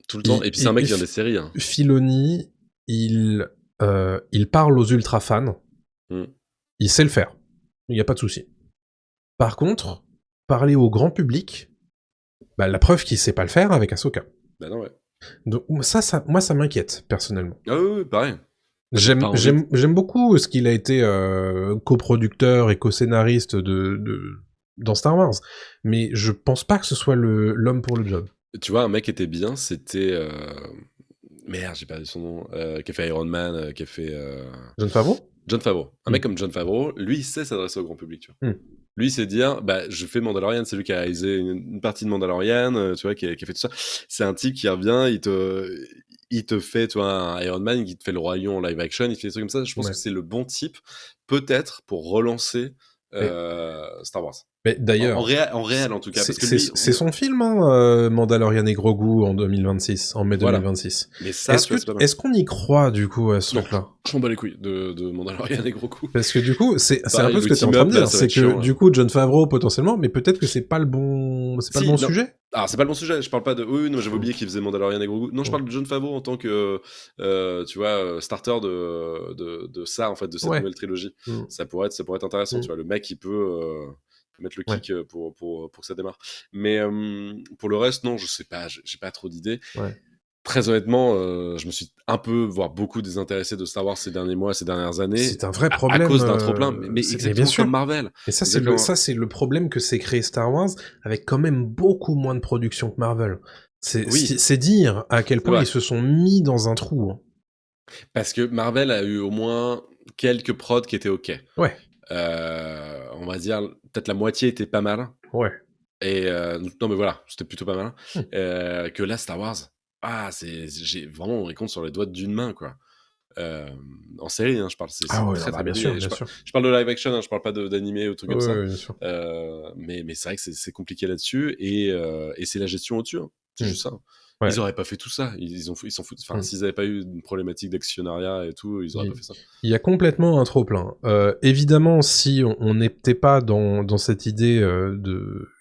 Tout le temps. Et puis c'est un mec qui vient des séries. Hein. Filoni, il parle aux ultra fans. Mm. Il sait le faire. Il n'y a pas de souci. Par contre, parler au grand public, bah, la preuve qu'il sait pas le faire avec Ahsoka. Bah non, ouais. Donc moi, ça m'inquiète, personnellement. Ah oui, oui, pareil. J'ai pas envie. J'aime beaucoup ce qu'il a été coproducteur et co-scénariste dans Star Wars, mais je pense pas que ce soit l'homme pour le job. Tu vois, un mec qui était bien, c'était. Merde, j'ai perdu son nom. Qui a fait Iron Man, qui a fait. John Favreau. John Favreau. Un Mm. mec comme John Favreau, lui, il sait s'adresser au grand public, tu vois. Mm. Lui, il sait dire, bah, je fais Mandalorian, c'est lui qui a réalisé une partie de Mandalorian, tu vois, qui a fait tout ça. C'est un type qui revient, il te fait, tu vois, un Iron Man, qui te fait le Roi Lion en live action, il fait des trucs comme ça. Je pense Ouais. que c'est le bon type, peut-être, pour relancer Star Wars. Mais d'ailleurs, En réel, en tout cas. Parce que lui, c'est son film, hein, Mandalorian et Grogu en 2026, en mai voilà. 2026. Mais ça, tu vois, c'est pas mal. Est-ce qu'on y croit du coup à ce Non, truc-là? je m'en bats les couilles de Mandalorian et gros coups. Parce que du coup, c'est un Pareil, peu ce le que tu es en train de team-up, là, dire, ça va c'est être que chiant, là. du coup John Favreau potentiellement, mais peut-être que c'est pas le bon Non. sujet. Alors, c'est pas le bon sujet, je parle pas de. Oui, non, j'avais oublié qu'il faisait Mandalorian et Grogu. Non, je parle de John Favreau en tant que, tu vois, starter de ça, en fait, de cette Ouais. nouvelle trilogie. Mm. Ça pourrait être intéressant, Mm. tu vois. Le mec, il peut. mettre le Ouais, kick pour que ça démarre. Mais pour le reste, non, je sais pas, j'ai pas trop d'idées. ouais. Très honnêtement, je me suis un peu, voire beaucoup désintéressé de Star Wars ces derniers mois, ces dernières années, C'est un vrai à problème. cause d'un trop-plein, mais Mais bien exactement sûr. comme Marvel. Et Exactement. ça, c'est le problème que s'est créé Star Wars, avec quand même beaucoup moins de production que Marvel. Oui, C'est dire à quel c'est point ils vrai. se sont mis dans un trou, hein. Parce que Marvel a eu au moins quelques prods qui étaient OK. Ouais, On va dire, peut-être la moitié était pas mal. ouais. Et non, mais voilà, c'était plutôt pas mal. Hmm. Que là, Star Wars, j'ai vraiment, on les compte sur les doigts d'une main, quoi. En série, hein, je parle, c'est Ah une ouais, non, très bah très bien bonne sûr, idée. bien sûr. Je parle de live action, hein, je parle pas d'animé ou trucs Ouais, comme ça. ouais, bien sûr. Mais c'est vrai que c'est compliqué là-dessus et c'est la gestion au-dessus, hein. C'est Hmm. juste ça. Ouais. Ils auraient pas fait tout ça. Ils s'en foutent. Enfin, Hmm. s'ils avaient pas eu une problématique d'actionnariat et tout, ils auraient pas Il, fait ça. il y a complètement un trop-plein. Évidemment, si on n'était pas dans cette idée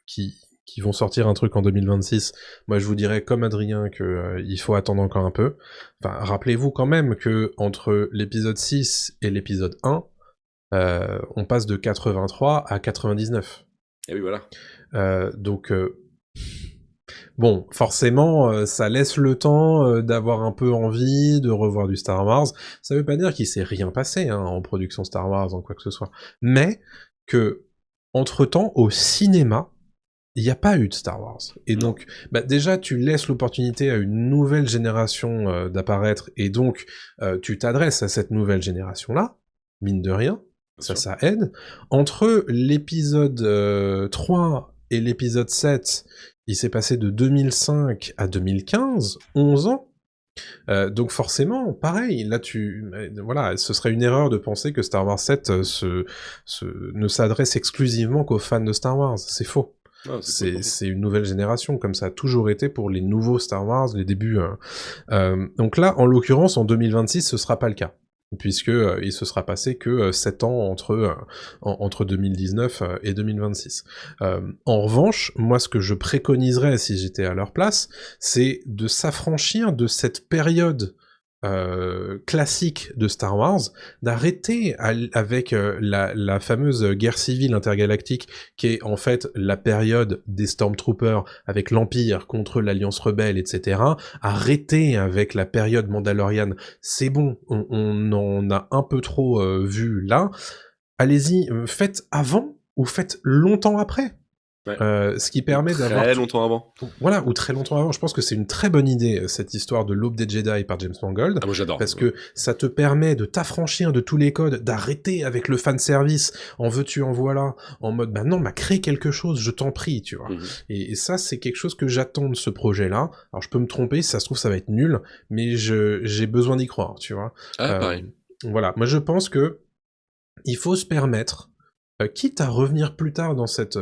qui vont sortir un truc en 2026, moi je vous dirais comme Adrien que il faut attendre encore un peu. Enfin, rappelez-vous quand même que entre l'épisode 6 et l'épisode 1, on passe de 83 à 99. Et oui, voilà. Donc bon, forcément, ça laisse le temps d'avoir un peu envie de revoir du Star Wars. Ça veut pas dire qu'il s'est rien passé hein, en production Star Wars, en quoi que ce soit. Mais que, entre-temps, au cinéma, il n'y a pas eu de Star Wars. Et Non, donc, bah, déjà, tu laisses l'opportunité à une nouvelle génération d'apparaître, et donc, tu t'adresses à cette nouvelle génération-là, mine de rien, bien sûr. ça aide. Entre l'épisode 3 et l'épisode 7, il s'est passé de 2005 à 2015, 11 ans. Donc forcément, pareil, là voilà, ce serait une erreur de penser que Star Wars 7 ne s'adresse exclusivement qu'aux fans de Star Wars. C'est faux. Ah, c'est complètement faux. C'est une nouvelle génération, comme ça a toujours été pour les nouveaux Star Wars, les débuts. Donc là, en l'occurrence, en 2026, ce sera pas le cas, puisque il se sera passé que 7 ans entre 2019 et 2026. En revanche, moi, ce que je préconiserais si j'étais à leur place, c'est de s'affranchir de cette période classique de Star Wars, d'arrêter avec la fameuse guerre civile intergalactique qui est en fait la période des Stormtroopers avec l'Empire contre l'Alliance rebelle, etc. Arrêter avec la période mandaloriane, c'est bon, on en a un peu trop vu là. Allez-y, faites avant ou faites longtemps après. Ouais. Ce qui Ou permet d'avoir très longtemps avant. voilà, ou très longtemps avant. Je pense que c'est une très bonne idée, cette histoire de l'aube des Jedi par James Mangold, Ah, moi j'adore. parce que ça te permet de t'affranchir de tous les codes, d'arrêter avec le fanservice, en veux-tu, en voilà, en mode, bah non, crée quelque chose, je t'en prie, tu vois. Mhm. Et ça, c'est quelque chose que j'attends de ce projet-là. Alors, je peux me tromper, si ça se trouve, ça va être nul, mais j'ai besoin d'y croire, tu vois. Ah, Euh, pareil. voilà, moi je pense que il faut se permettre, quitte à revenir plus tard dans cette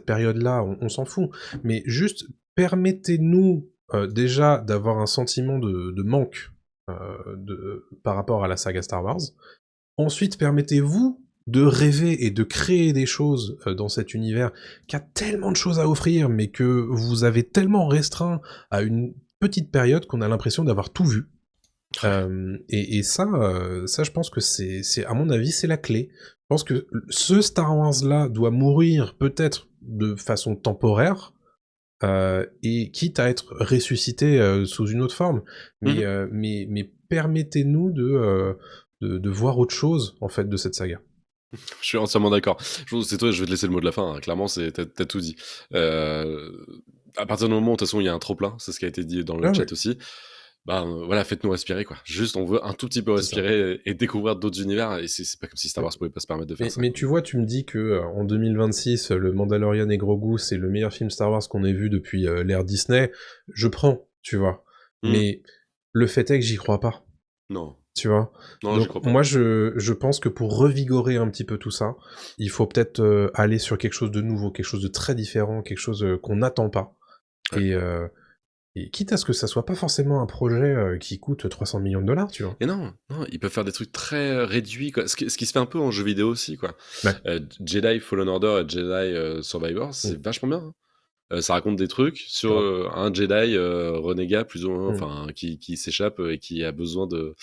période-là, on s'en fout, mais juste permettez-nous déjà d'avoir un sentiment de manque par rapport à la saga Star Wars. Ensuite, permettez-vous de rêver et de créer des choses dans cet univers qui a tellement de choses à offrir, mais que vous avez tellement restreint à une petite période qu'on a l'impression d'avoir tout vu. Ouais. Et ça, je pense que à mon avis, c'est la clé. Je pense que ce Star Wars-là doit mourir peut-être de façon temporaire, et quitte à être ressuscité sous une autre forme. Mhm. Mais permettez-nous de voir autre chose, en fait, de cette saga. Je suis entièrement d'accord. C'est toi, je vais te laisser le mot de la fin, hein. Clairement, t'as tout dit. À partir du moment où, de toute façon, il y a un trop-plein, c'est ce qui a été dit dans le Ah ouais, chat aussi. Bah voilà, faites-nous respirer, quoi. Juste, on veut un tout petit peu c'est ça. respirer et découvrir d'autres univers. Et c'est pas comme si Star Wars pouvait pas se permettre de faire ça, Mais quoi. tu vois, tu me dis que en 2026, le Mandalorian et Grogu, c'est le meilleur film Star Wars qu'on ait vu depuis l'ère Disney. Je prends, tu vois. Hmm. Mais le fait est que j'y crois pas, Non, tu vois. non, j'y Donc crois pas. moi, je pense que pour revigorer un petit peu tout ça, il faut peut-être aller sur quelque chose de nouveau, quelque chose de très différent, quelque chose qu'on n'attend pas. Ouais. Et quitte à ce que ça soit pas forcément un projet qui coûte 300 millions de dollars, tu vois. Et non, non, ils peuvent faire des trucs très réduits, quoi. Ce qui se fait un peu en jeu vidéo aussi, quoi. Ouais. Jedi Fallen Order et Jedi Survivor, c'est Mm. vachement bien, hein. Ça raconte des trucs sur Grave. un Jedi renégat plus ou moins, Mm. enfin qui s'échappe et qui a besoin de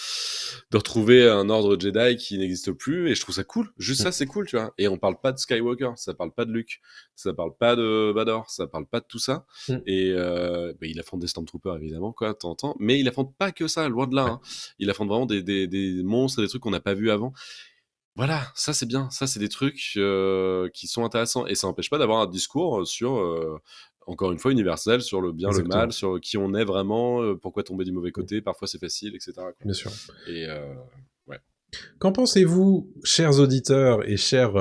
retrouver un ordre Jedi qui n'existe plus. Et je trouve ça cool. Juste Mm. ça, c'est cool, tu vois. Et on parle pas de Skywalker, ça parle pas de Luke, ça parle pas de Vador, ça parle pas de tout ça. Mm. Et bah, il affronte des Stormtroopers évidemment, quoi, de temps en temps. Mais il affronte pas que ça, loin de là. Ouais. Hein. Il affronte vraiment des monstres et des trucs qu'on n'a pas vus avant. Voilà, ça c'est bien, ça c'est des trucs qui sont intéressants et ça n'empêche pas d'avoir un discours sur, encore une fois, universel, sur le bien, le mal, Exactement. sur qui on est vraiment, pourquoi tomber du mauvais Mm. côté, parfois c'est facile, etc. Quoi. Bien sûr. Et ouais. Qu'en pensez-vous, chers auditeurs et chers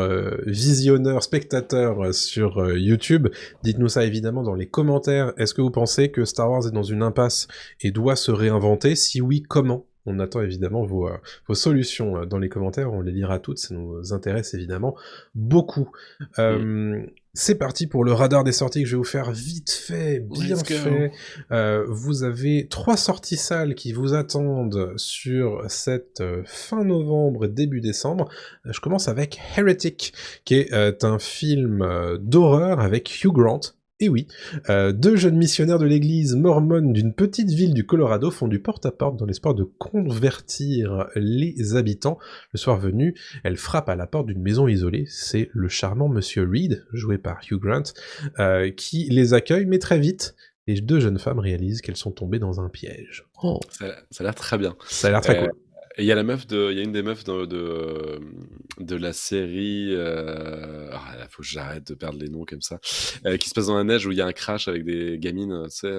visionneurs, spectateurs sur YouTube? Dites-nous ça évidemment dans les commentaires. Est-ce que vous pensez que Star Wars est dans une impasse et doit se réinventer? Si oui, comment? On attend évidemment vos solutions dans les commentaires, on les lira toutes, ça nous intéresse évidemment beaucoup. Mm. C'est parti pour le radar des sorties que je vais vous faire vite fait, bien Let's go. fait. Vous avez 3 sorties salles qui vous attendent sur cette fin novembre, début décembre. Je commence avec Heretic, qui est un film d'horreur avec Hugh Grant. Et oui, 2 jeunes missionnaires de l'église mormone d'une petite ville du Colorado font du porte-à-porte dans l'espoir de convertir les habitants. Le soir venu, elles frappent à la porte d'une maison isolée. C'est le charmant Monsieur Reed, joué par Hugh Grant, qui les accueille, mais très vite, les 2 jeunes femmes réalisent qu'elles sont tombées dans un piège. Oh, Ça a l'air très bien. ça a l'air très Euh, cool. et il y a il y a une des meufs de la série. Là, faut que j'arrête de perdre les noms comme ça. Qui se passe dans la neige où il y a un crash avec des gamines, tu sais.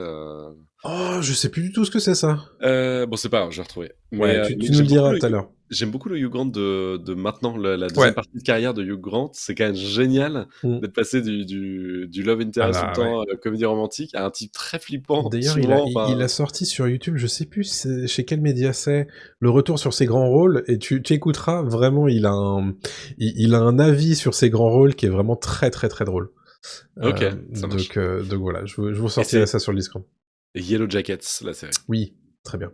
Oh, je sais plus du tout ce que c'est ça. Bon, c'est pas grave, je vais retrouver. Ouais, Mais tu nous le diras tout à l'heure. j'aime beaucoup le Hugh Grant de maintenant. La deuxième Ouais. partie de carrière de Hugh Grant, c'est quand même génial Mm. d'être passé du love Ah interest tout le bah ouais. temps, comédie romantique, à un type très flippant, D'ailleurs, souvent. il a sorti sur YouTube, je sais plus chez quel média c'est, le retour sur ses grands rôles, et tu écouteras, vraiment, il a un avis sur ses grands rôles qui est vraiment très très très drôle. Ok, ça marche. Donc voilà, je vous Et sortirai c'est ça sur le Discord. Yellow Jackets, la série. Oui, très bien.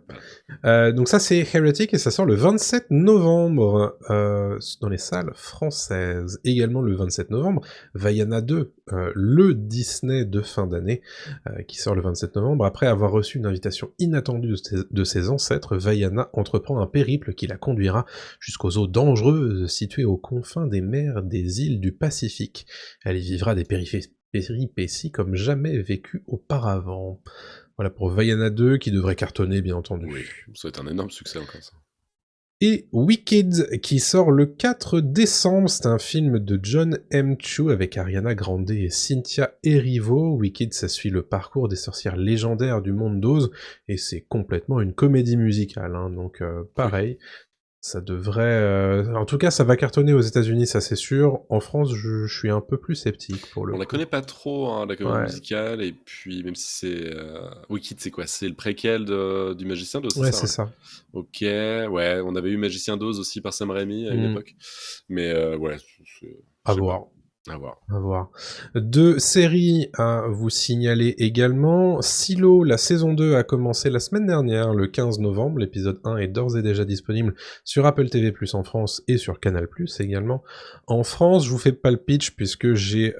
Voilà. Donc ça c'est Heretic et ça sort le 27 novembre dans les salles françaises. Également le 27 novembre, Vaiana 2, le Disney de fin d'année, qui sort le 27 novembre. Après avoir reçu une invitation inattendue de ses ancêtres, Vaiana entreprend un périple qui la conduira jusqu'aux eaux dangereuses situées aux confins des mers des îles du Pacifique. Elle y vivra des péripéties comme jamais vécues auparavant. Voilà pour Vaiana 2 qui devrait cartonner bien entendu. Oui, ça va être un énorme succès encore ça. Et Wicked qui sort le 4 décembre, c'est un film de John M. Chu avec Ariana Grande et Cynthia Erivo. Wicked, ça suit le parcours des sorcières légendaires du monde d'Oz et c'est complètement une comédie musicale, hein, donc pareil. Ça devrait... En tout cas, ça va cartonner aux États-Unis, ça c'est sûr. En France, je suis un peu plus sceptique pour le On la coup. connaît pas trop, hein, la comédie Ouais, musicale, et puis même si c'est Wicked, c'est quoi? C'est le préquel du Magicien d'Oz, c'est ouais, ça, c'est ouais? ça. Ok, ouais, on avait eu Magicien d'Oz aussi par Sam Raimi à une Hmm, époque, mais ouais, je à sais pas, voir. à voir. À voir. 2 séries à vous signaler également. Silo, la saison 2 a commencé la semaine dernière, le 15 novembre. L'épisode 1 est d'ores et déjà disponible sur Apple TV+, en France et sur Canal+, également. En France, je vous fais pas le pitch puisque j'ai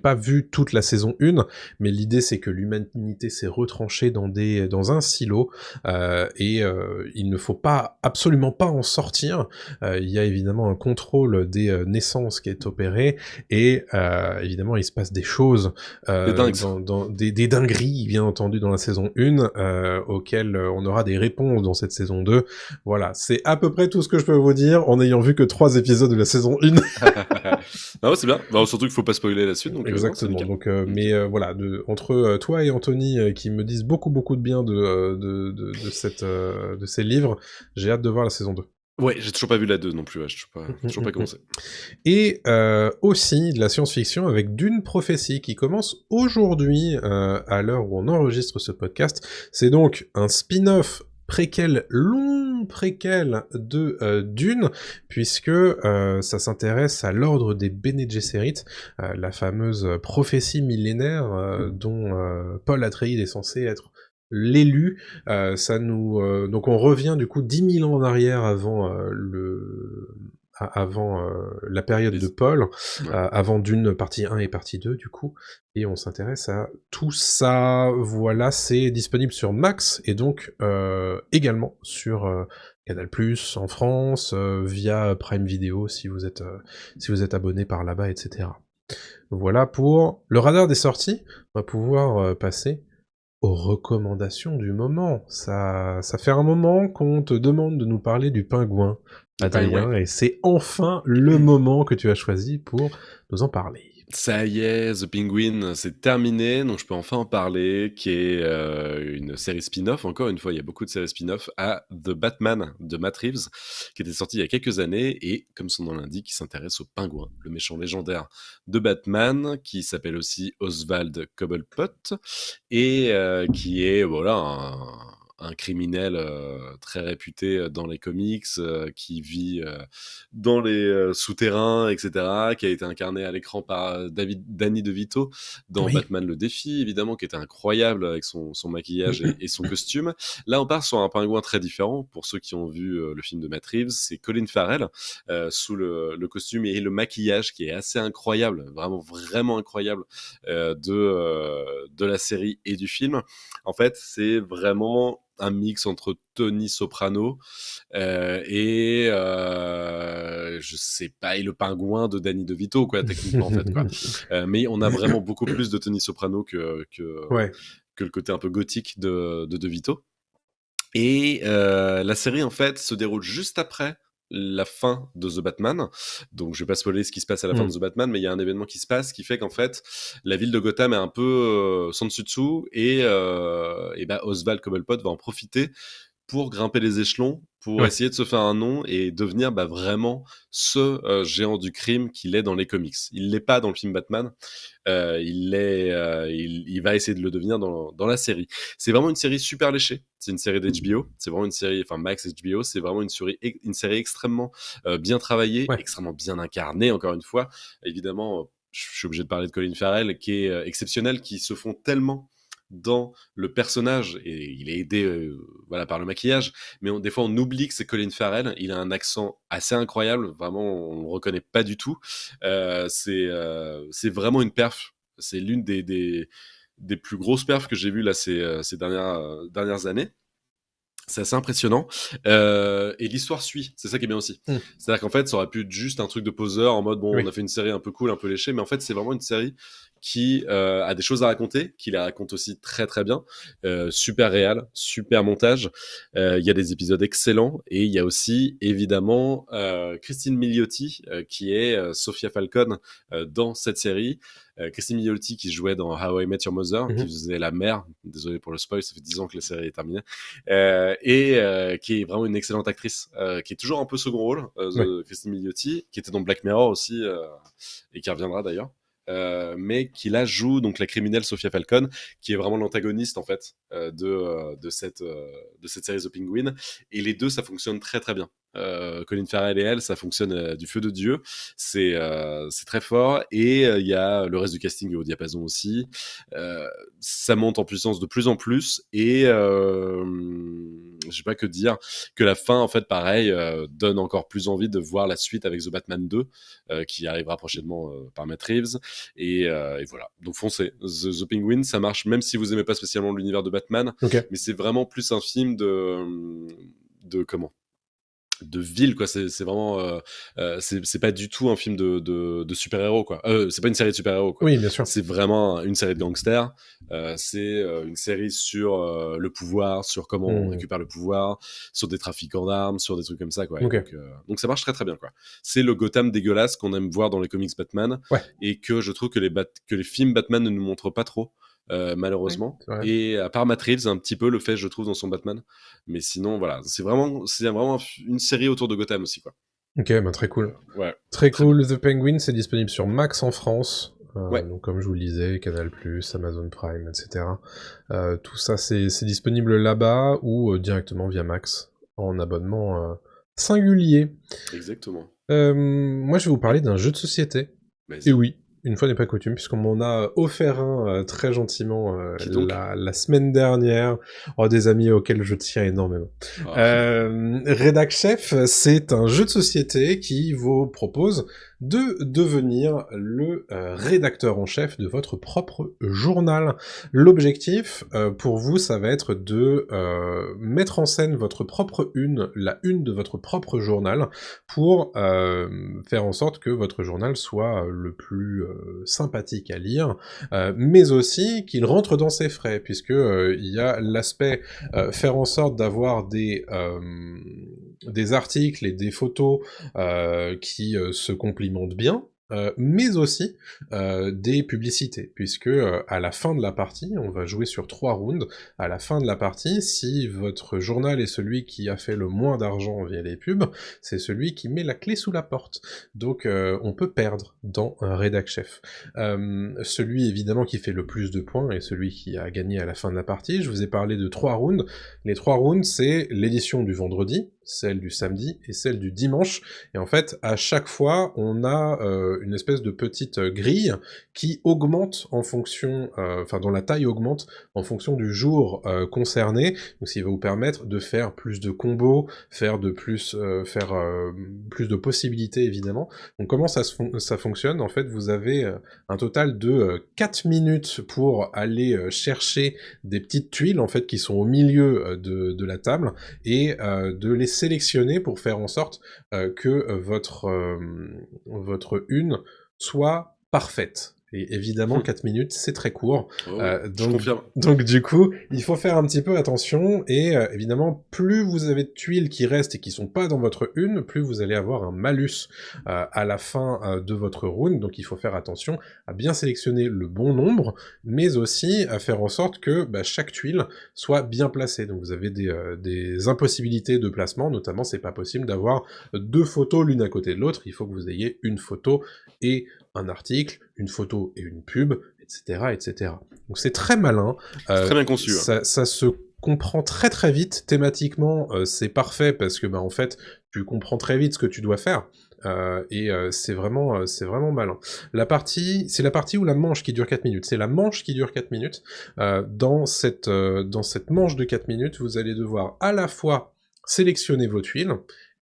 pas vu toute la saison 1, mais l'idée c'est que l'humanité s'est retranchée dans un silo, il ne faut absolument pas en sortir. Il y a évidemment un contrôle des naissances qui est opéré et évidemment il se passe des choses Des dingues. dans des dingueries bien entendu dans la saison 1 auxquelles on aura des réponses dans cette saison 2. Voilà, c'est à peu près tout ce que je peux vous dire en n'ayant vu que 3 épisodes de la saison 1. Non, c'est bien. Bah, surtout qu'il faut pas spoiler la suite, donc non, c'est Exactement. nickel. Donc, Nickel. mais voilà, entre toi et Anthony qui me disent beaucoup de bien de ces livres, j'ai hâte de voir la saison 2. Ouais, j'ai toujours pas vu la 2 non plus, ouais, j'ai toujours pas commencé. Et aussi de la science-fiction avec Dune Prophétie qui commence aujourd'hui à l'heure où on enregistre ce podcast. C'est donc un spin-off long préquel de Dune, puisque ça s'intéresse à l'ordre des Bene Gesserit, la fameuse prophétie millénaire dont Paul Atreides est censé être l'élu. Donc on revient du coup 10 000 ans en arrière avant avant la période de Les- Paul, ouais. avant Dune partie 1 et partie 2 du coup, et on s'intéresse à tout ça. Voilà, c'est disponible sur Max et donc également sur Canal+ en France, via Prime Video si vous êtes abonné par là-bas, etc. Voilà pour le radar des sorties. On va pouvoir passer aux recommandations du moment. Ça fait un moment qu'on te demande de nous parler du pingouin, Le pingouin. Adrien, et c'est enfin le moment que tu as choisi pour nous en parler. Ça y est, The Penguin, c'est terminé, donc je peux enfin en parler, qui est une série spin-off, encore une fois, il y a beaucoup de séries spin-off, à The Batman de Matt Reeves, qui était sorti il y a quelques années, et comme son nom l'indique, il s'intéresse au pingouin, le méchant légendaire de Batman, qui s'appelle aussi Oswald Cobblepot, et qui est, voilà, un criminel très réputé dans les comics, qui vit dans les souterrains, etc., qui a été incarné à l'écran par Danny DeVito dans Oui. Batman le Défi, évidemment, qui était incroyable avec son maquillage et son costume. Là, on part sur un pingouin très différent. Pour ceux qui ont vu le film de Matt Reeves, c'est Colin Farrell sous le costume et le maquillage qui est assez incroyable, vraiment, vraiment incroyable de la série et du film. En fait, c'est vraiment un mix entre Tony Soprano je sais pas, et le pingouin de Danny DeVito, quoi, techniquement, en fait, quoi. Mais on a vraiment beaucoup plus de Tony Soprano Ouais. que le côté un peu gothique de DeVito. Et la série, en fait, se déroule juste après la fin de The Batman. Donc, je vais pas spoiler ce qui se passe à la fin de The Batman, mais il y a un événement qui se passe qui fait qu'en fait, la ville de Gotham est un peu sans dessus dessous et bah, Oswald Cobblepot va en profiter pour grimper les échelons, pour Ouais. essayer de se faire un nom et devenir bah, vraiment ce géant du crime qu'il est dans les comics. Il l'est pas dans le film Batman, il va essayer de le devenir dans la série. C'est vraiment une série super léchée. C'est une série d'HBO. C'est vraiment une série, enfin Max HBO. C'est vraiment une série extrêmement bien travaillée, Ouais. extrêmement bien incarnée. Encore une fois, évidemment, je suis obligé de parler de Colin Farrell, qui est exceptionnel, qui se font tellement dans le personnage et il est aidé voilà par le maquillage, mais des fois on oublie que c'est Colin Farrell. Il a un accent assez incroyable, vraiment on le reconnaît pas du tout. C'est vraiment une perf. C'est l'une des plus grosses perfs que j'ai vues là ces dernières années. C'est assez impressionnant. Et l'histoire suit, c'est ça qui est bien aussi. C'est-à-dire qu'en fait, ça aurait pu être juste un truc de poseur en mode, bon, on Oui. a fait une série un peu cool, un peu léchée, mais en fait, c'est vraiment une série qui a des choses à raconter, qui les raconte aussi très très bien. Super réel, super montage. Il y a des épisodes excellents, et il y a aussi, évidemment, Christine Milioti, qui est Sophia Falcon dans cette série. Christine Milioti qui jouait dans How I Met Your Mother, qui faisait la mère. Désolé pour le spoil, ça fait 10 ans que la série est terminée. Qui est vraiment une excellente actrice, qui est toujours un peu second rôle, Ouais. Christine Milioti, qui était dans Black Mirror aussi, et qui reviendra d'ailleurs. Mais qui là joue donc la criminelle Sophia Falcon, qui est vraiment l'antagoniste en fait de cette série The Penguin. Et les deux, ça fonctionne très très bien. Colin Farrell et elle, ça fonctionne du feu de Dieu. C'est très fort. Et il y a le reste du casting au diapason aussi. Ça monte en puissance de plus en plus. Et je sais pas que dire, que la fin, en fait, pareil, donne encore plus envie de voir la suite avec The Batman 2, qui arrivera prochainement par Matt Reeves. Et voilà. Donc foncez. The Penguin, ça marche même si vous aimez pas spécialement l'univers de Batman, Ok. mais c'est vraiment plus un film de ville, quoi. C'est vraiment c'est pas du tout un film de super héros, quoi. C'est pas une série de super héros, quoi. Oui, bien sûr. C'est vraiment une série de gangsters. C'est une série sur le pouvoir, sur comment on récupère le pouvoir, sur des trafiquants d'armes, sur des trucs comme ça, quoi. Et Ok. donc ça marche très très bien, quoi. C'est le Gotham dégueulasse qu'on aime voir dans les comics Batman, Ouais. et que je trouve que les films Batman ne nous montrent pas trop. Ouais, Malheureusement. c'est vrai. Et à part Matt Reeves, un petit peu le fait, je trouve, dans son Batman. Mais sinon, voilà, c'est vraiment une série autour de Gotham aussi, quoi. Ok, bah très cool. Ouais, Très très bien. cool. The Penguin, c'est disponible sur Max en France. Ouais, Donc comme je vous le disais, Canal+, Amazon Prime, etc. Tout ça, c'est disponible là-bas ou directement via Max en abonnement singulier. exactement. Moi, je vais vous parler d'un jeu de société. Et Vas-y. oui, une fois n'est pas coutume, puisqu'on m'en a offert un très gentiment Qui donc? la semaine dernière. Oh, des amis auxquels je tiens énormément. Ah. Redac Chef, c'est un jeu de société qui vous propose de devenir le rédacteur en chef de votre propre journal. L'objectif pour vous, ça va être de mettre en scène votre propre la une de votre propre journal, pour faire en sorte que votre journal soit le plus sympathique à lire, mais aussi qu'il rentre dans ses frais, puisque il y a l'aspect faire en sorte d'avoir des articles et des photos qui se complimentent bien, mais aussi des publicités, puisque à la fin de la partie, on va jouer sur 3 rounds. À la fin de la partie, si votre journal est celui qui a fait le moins d'argent via les pubs, c'est celui qui met la clé sous la porte. Donc on peut perdre dans un rédac chef. Celui évidemment qui fait le plus de points est celui qui a gagné à la fin de la partie. Je vous ai parlé de 3 rounds. Les 3 rounds, c'est l'édition du vendredi, celle du samedi et celle du dimanche. Et en fait, à chaque fois, on a une espèce de petite grille qui augmente en fonction, enfin dont la taille augmente en fonction du jour concerné. Donc, ce qui va vous permettre de faire plus de combos, faire plus de possibilités évidemment. Donc, comment ça fonctionne? En fait, vous avez un total de 4 minutes pour aller chercher des petites tuiles en fait qui sont au milieu de la table, et de les sélectionner pour faire en sorte que votre une soit parfaite. Et évidemment, 4 minutes, c'est très court. Oh oui, je confirme. Donc du coup, il faut faire un petit peu attention, et évidemment, plus vous avez de tuiles qui restent et qui sont pas dans votre une, plus vous allez avoir un malus à la fin de votre round. Donc il faut faire attention à bien sélectionner le bon nombre, mais aussi à faire en sorte que chaque tuile soit bien placée. Donc vous avez des impossibilités de placement, notamment c'est pas possible d'avoir 2 photos l'une à côté de l'autre, il faut que vous ayez une photo et un article, une photo et une pub, etc., etc. Donc c'est très malin. C'est très bien conçu. Ça se comprend très très vite. Thématiquement, c'est parfait parce que en fait, tu comprends très vite ce que tu dois faire. Et c'est vraiment malin. C'est la partie où la manche qui dure 4 minutes. C'est la manche qui dure 4 minutes. Dans cette manche de 4 minutes, vous allez devoir à la fois sélectionner vos tuiles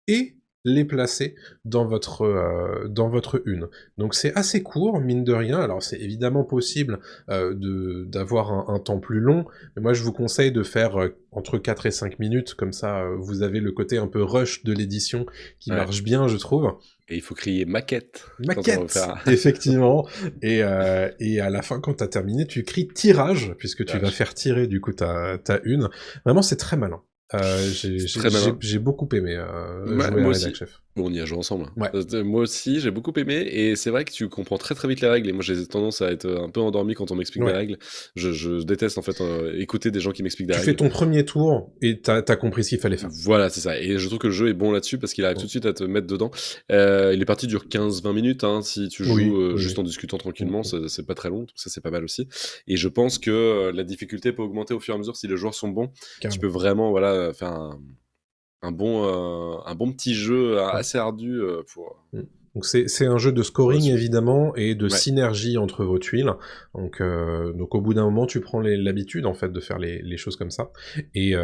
et les placer dans votre une. Donc c'est assez court, mine de rien. Alors c'est évidemment possible d'avoir un temps plus long, mais moi je vous conseille de faire entre 4 et 5 minutes, comme ça vous avez le côté un peu rush de l'édition qui marche bien, je trouve. Et il faut crier maquette. Maquette, effectivement. Et à la fin, quand t'as terminé, tu cries tirage, puisque tu vas faire tirer du coup ta une. Vraiment, c'est très malin. J'ai beaucoup aimé jouer à Redac Chef. Bon, on y a joué ensemble. Ouais. Moi aussi, j'ai beaucoup aimé, et c'est vrai que tu comprends très très vite les règles, et moi j'ai tendance à être un peu endormi quand on m'explique des règles. Je déteste en fait écouter des gens qui m'expliquent des règles. Tu fais ton premier tour et t'as compris ce qu'il fallait faire. Voilà, c'est ça. Et je trouve que le jeu est bon là-dessus parce qu'il arrive tout de suite à te mettre dedans. Les parties durent 15-20 minutes, hein, si tu joues juste en discutant tranquillement, c'est pas très long, donc ça c'est pas mal aussi. Et je pense que la difficulté peut augmenter au fur et à mesure si les joueurs sont bons. Carrément. Tu peux vraiment faire un bon petit jeu assez ardu pour... Donc c'est un jeu de scoring évidemment, et de synergie entre vos tuiles. Donc au bout d'un moment tu prends l'habitude en fait de faire les choses comme ça. Et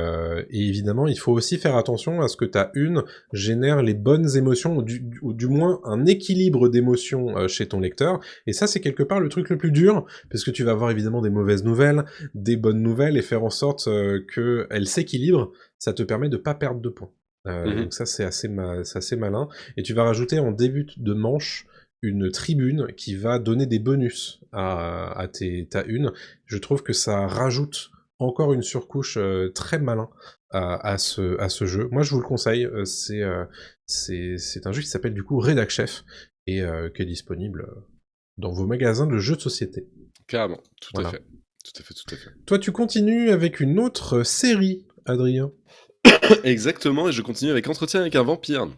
évidemment il faut aussi faire attention à ce que ta une génère les bonnes émotions, ou du moins un équilibre d'émotions chez ton lecteur. Et ça c'est quelque part le truc le plus dur, parce que tu vas avoir évidemment des mauvaises nouvelles, des bonnes nouvelles, et faire en sorte qu'elles s'équilibrent, ça te permet de pas perdre de points. Donc ça c'est assez malin. Et tu vas rajouter en début de manche une tribune qui va donner des bonus à ta une. Je trouve que ça rajoute encore une surcouche très malin à ce jeu. Moi je vous le conseille, c'est un jeu qui s'appelle du coup Redac Chef, et qui est disponible dans vos magasins de jeux de société. Carrément, tout à fait. Toi tu continues avec une autre série, Adrien. Exactement, et je continue avec Entretien avec un vampire.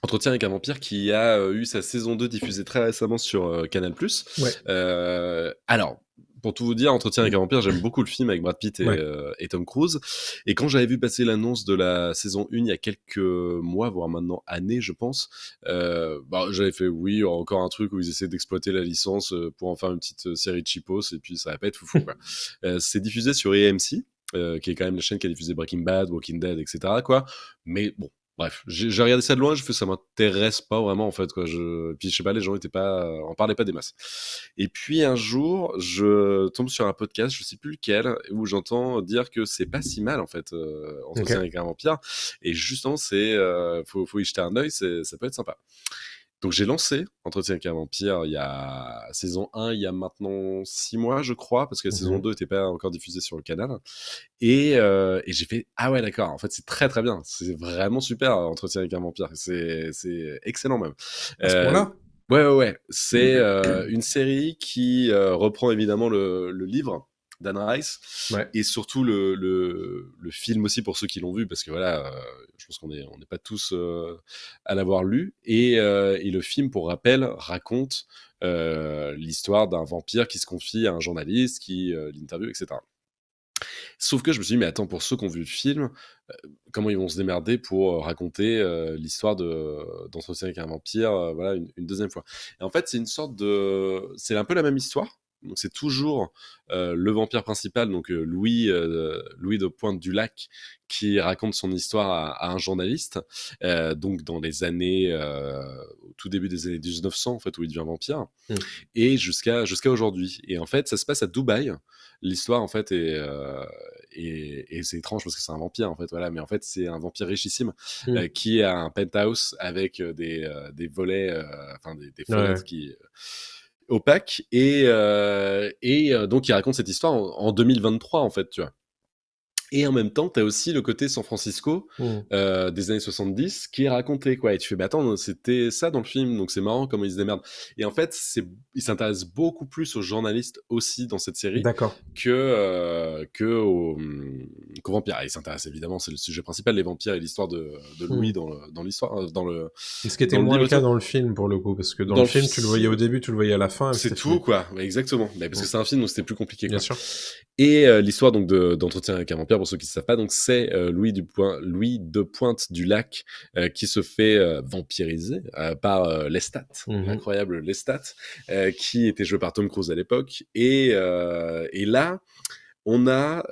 Entretien avec un vampire qui a eu sa saison 2 diffusée très récemment sur Canal+. Ouais. Alors, pour tout vous dire, Entretien avec un vampire, j'aime beaucoup le film avec Brad Pitt Ouais. Et Tom Cruise. Et quand j'avais vu passer l'annonce de la saison 1 il y a quelques mois, voire maintenant années, je pense, j'avais fait oui, encore un truc où ils essaient d'exploiter la licence pour en faire une petite série de cheapos, et puis ça va pas être foufou, quoi. C'est diffusé sur AMC, qui est quand même la chaîne qui a diffusé Breaking Bad, Walking Dead, etc., quoi. Mais bon, bref, j'ai regardé ça de loin, je fais ça m'intéresse pas vraiment, en fait, quoi. Puis je sais pas, les gens en parlaient pas des masses. Et puis un jour, je tombe sur un podcast, je sais plus lequel, où j'entends dire que c'est pas si mal, en fait, Entretien avec un vampire. Et justement, faut y jeter un œil, ça peut être sympa. Donc j'ai lancé Entretien avec un vampire il y a saison 1, il y a maintenant 6 mois, je crois, parce que la saison 2 n'était pas encore diffusée sur le canal. Et j'ai fait ah ouais, d'accord, en fait c'est très très bien, c'est vraiment super Entretien avec un vampire, c'est excellent même. À ce point-là. Ouais, c'est une série qui reprend évidemment le livre d'Anne Rice, Ouais. et surtout le film aussi pour ceux qui l'ont vu, parce que voilà, je pense qu'on n'est pas tous à l'avoir lu, et le film, pour rappel, raconte l'histoire d'un vampire qui se confie à un journaliste qui l'interviewe, etc. Sauf que je me suis dit, mais attends, pour ceux qui ont vu le film, comment ils vont se démerder pour raconter l'histoire d'Entretien avec un vampire, voilà, une deuxième fois. Et en fait, c'est une sorte de... C'est un peu la même histoire. Donc c'est toujours le vampire principal, donc Louis de Pointe-du-Lac, qui raconte son histoire à un journaliste, donc dans les années, au tout début des années 1900, en fait, où il devient vampire, et jusqu'à aujourd'hui. Et en fait, ça se passe à Dubaï. L'histoire, en fait, et c'est étrange parce que c'est un vampire, en fait, voilà, mais en fait, c'est un vampire richissime qui a un penthouse avec des volets, enfin des fenêtres qui opaques, et donc il raconte cette histoire en 2023, en fait, tu vois. Et en même temps, tu as aussi le côté San Francisco des années 70 qui est raconté, quoi. Et tu fais, bah attends, c'était ça dans le film, donc c'est marrant comment ils se démerdent. Et en fait, ils s'intéressent beaucoup plus aux journalistes aussi dans cette série D'accord. qu'aux vampires. Et ils s'intéressent évidemment, c'est le sujet principal, les vampires et l'histoire de Louis dans l'histoire, dans le Ce qui était moins le cas dans le film, pour le coup, parce que dans le film, tu le voyais au début, tu le voyais à la fin. C'est tout, quoi. Ouais, exactement. Mais parce que c'est un film, donc c'était plus compliqué, quoi. Bien sûr. Et l'histoire donc d'Entretien avec un vampire, pour ceux qui ne savent pas, donc c'est Louis de Pointe-du-Lac qui se fait vampiriser par Lestat, l'incroyable Lestat, qui était joué par Tom Cruise à l'époque. Et là, on a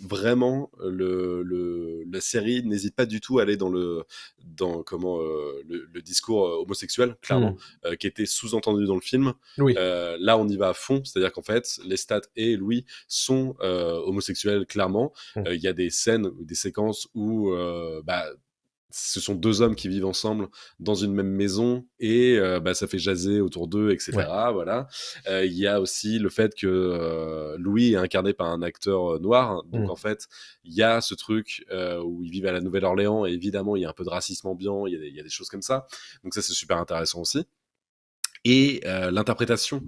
vraiment la série n'hésite pas du tout à aller dans le discours homosexuel, clairement, qui était sous-entendu dans le film. Oui. Là, on y va à fond, c'est-à-dire qu'en fait, Lestat et Louis sont homosexuels, clairement. Il y a des scènes, des séquences où ce sont deux hommes qui vivent ensemble dans une même maison, et ça fait jaser autour d'eux, etc. Ouais. Voilà. Il y a aussi le fait que Louis est incarné par un acteur noir. Donc en fait, il y a ce truc où ils vivent à la Nouvelle-Orléans, et évidemment, il y a un peu de racisme ambiant, il y a des choses comme ça. Donc ça, c'est super intéressant aussi. Et l'interprétation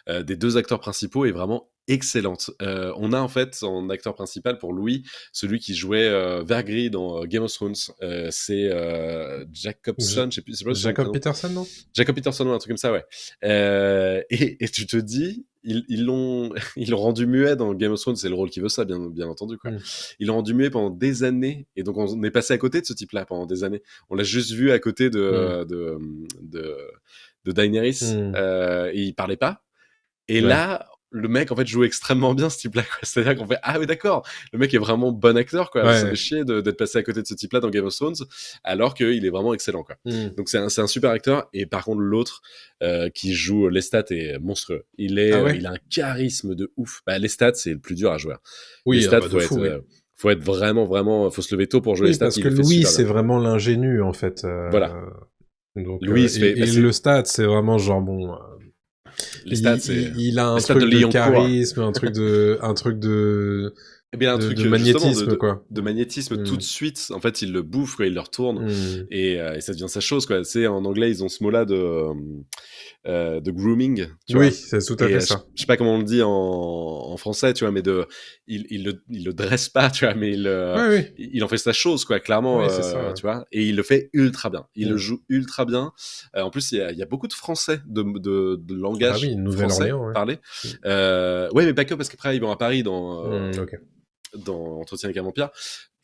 des deux acteurs principaux est vraiment excellente. On a en fait en acteur principal pour Louis, celui qui jouait Vergris dans Game of Thrones. C'est Jacobson, je sais plus. Jacob Peterson, non? Jacob Peterson, un truc comme ça, ouais. Et tu te dis, ils l'ont rendu muet dans Game of Thrones, c'est le rôle qui veut ça, bien entendu, quoi. Ils l'ont rendu muet pendant des années, et donc on est passé à côté de ce type-là pendant des années. On l'a juste vu à côté de Daenerys, et il parlait pas. Et là, le mec, en fait, joue extrêmement bien, ce type-là, quoi. C'est-à-dire qu'on fait, ah oui, d'accord, le mec est vraiment bon acteur, quoi. Ça fait chier d'être passé à côté de ce type-là dans Game of Thrones, alors qu'il est vraiment excellent, quoi. Donc c'est un super acteur. Et par contre, l'autre qui joue Lestat est monstrueux. Il a un charisme de ouf. Lestat, c'est le plus dur à jouer. Oui, Lestat, faut être vraiment, faut se lever tôt pour jouer Lestat. Parce que Louis, c'est vraiment l'ingénu, en fait. Voilà. Donc, Louis, Lestat, c'est vraiment genre bon. Il a un truc de charisme, un truc de Eh bien, un truc de justement magnétisme, quoi. de magnétisme tout Hmm. de suite. En fait, il le bouffe, quoi, il le retourne Hmm. et ça devient sa chose, quoi. Tu sais, en anglais, ils ont ce mot-là de grooming, tu Oui, vois. c'est tout à Et fait je ça. sais pas comment on le dit en français, tu vois, mais il le dresse pas, tu vois, mais Oui, oui, il en fait sa chose, quoi, clairement, oui, c'est ça. Ouais. tu vois. Et il le fait ultra bien. Il le Hmm. joue ultra bien. En plus, il y a beaucoup de français, de Ah bah langage oui, français Nouvelle-Orléans, ouais. parlé. Ouais, mais pas que, parce qu'après, ils vont à Paris Ok. dans Entretien avec un vampire.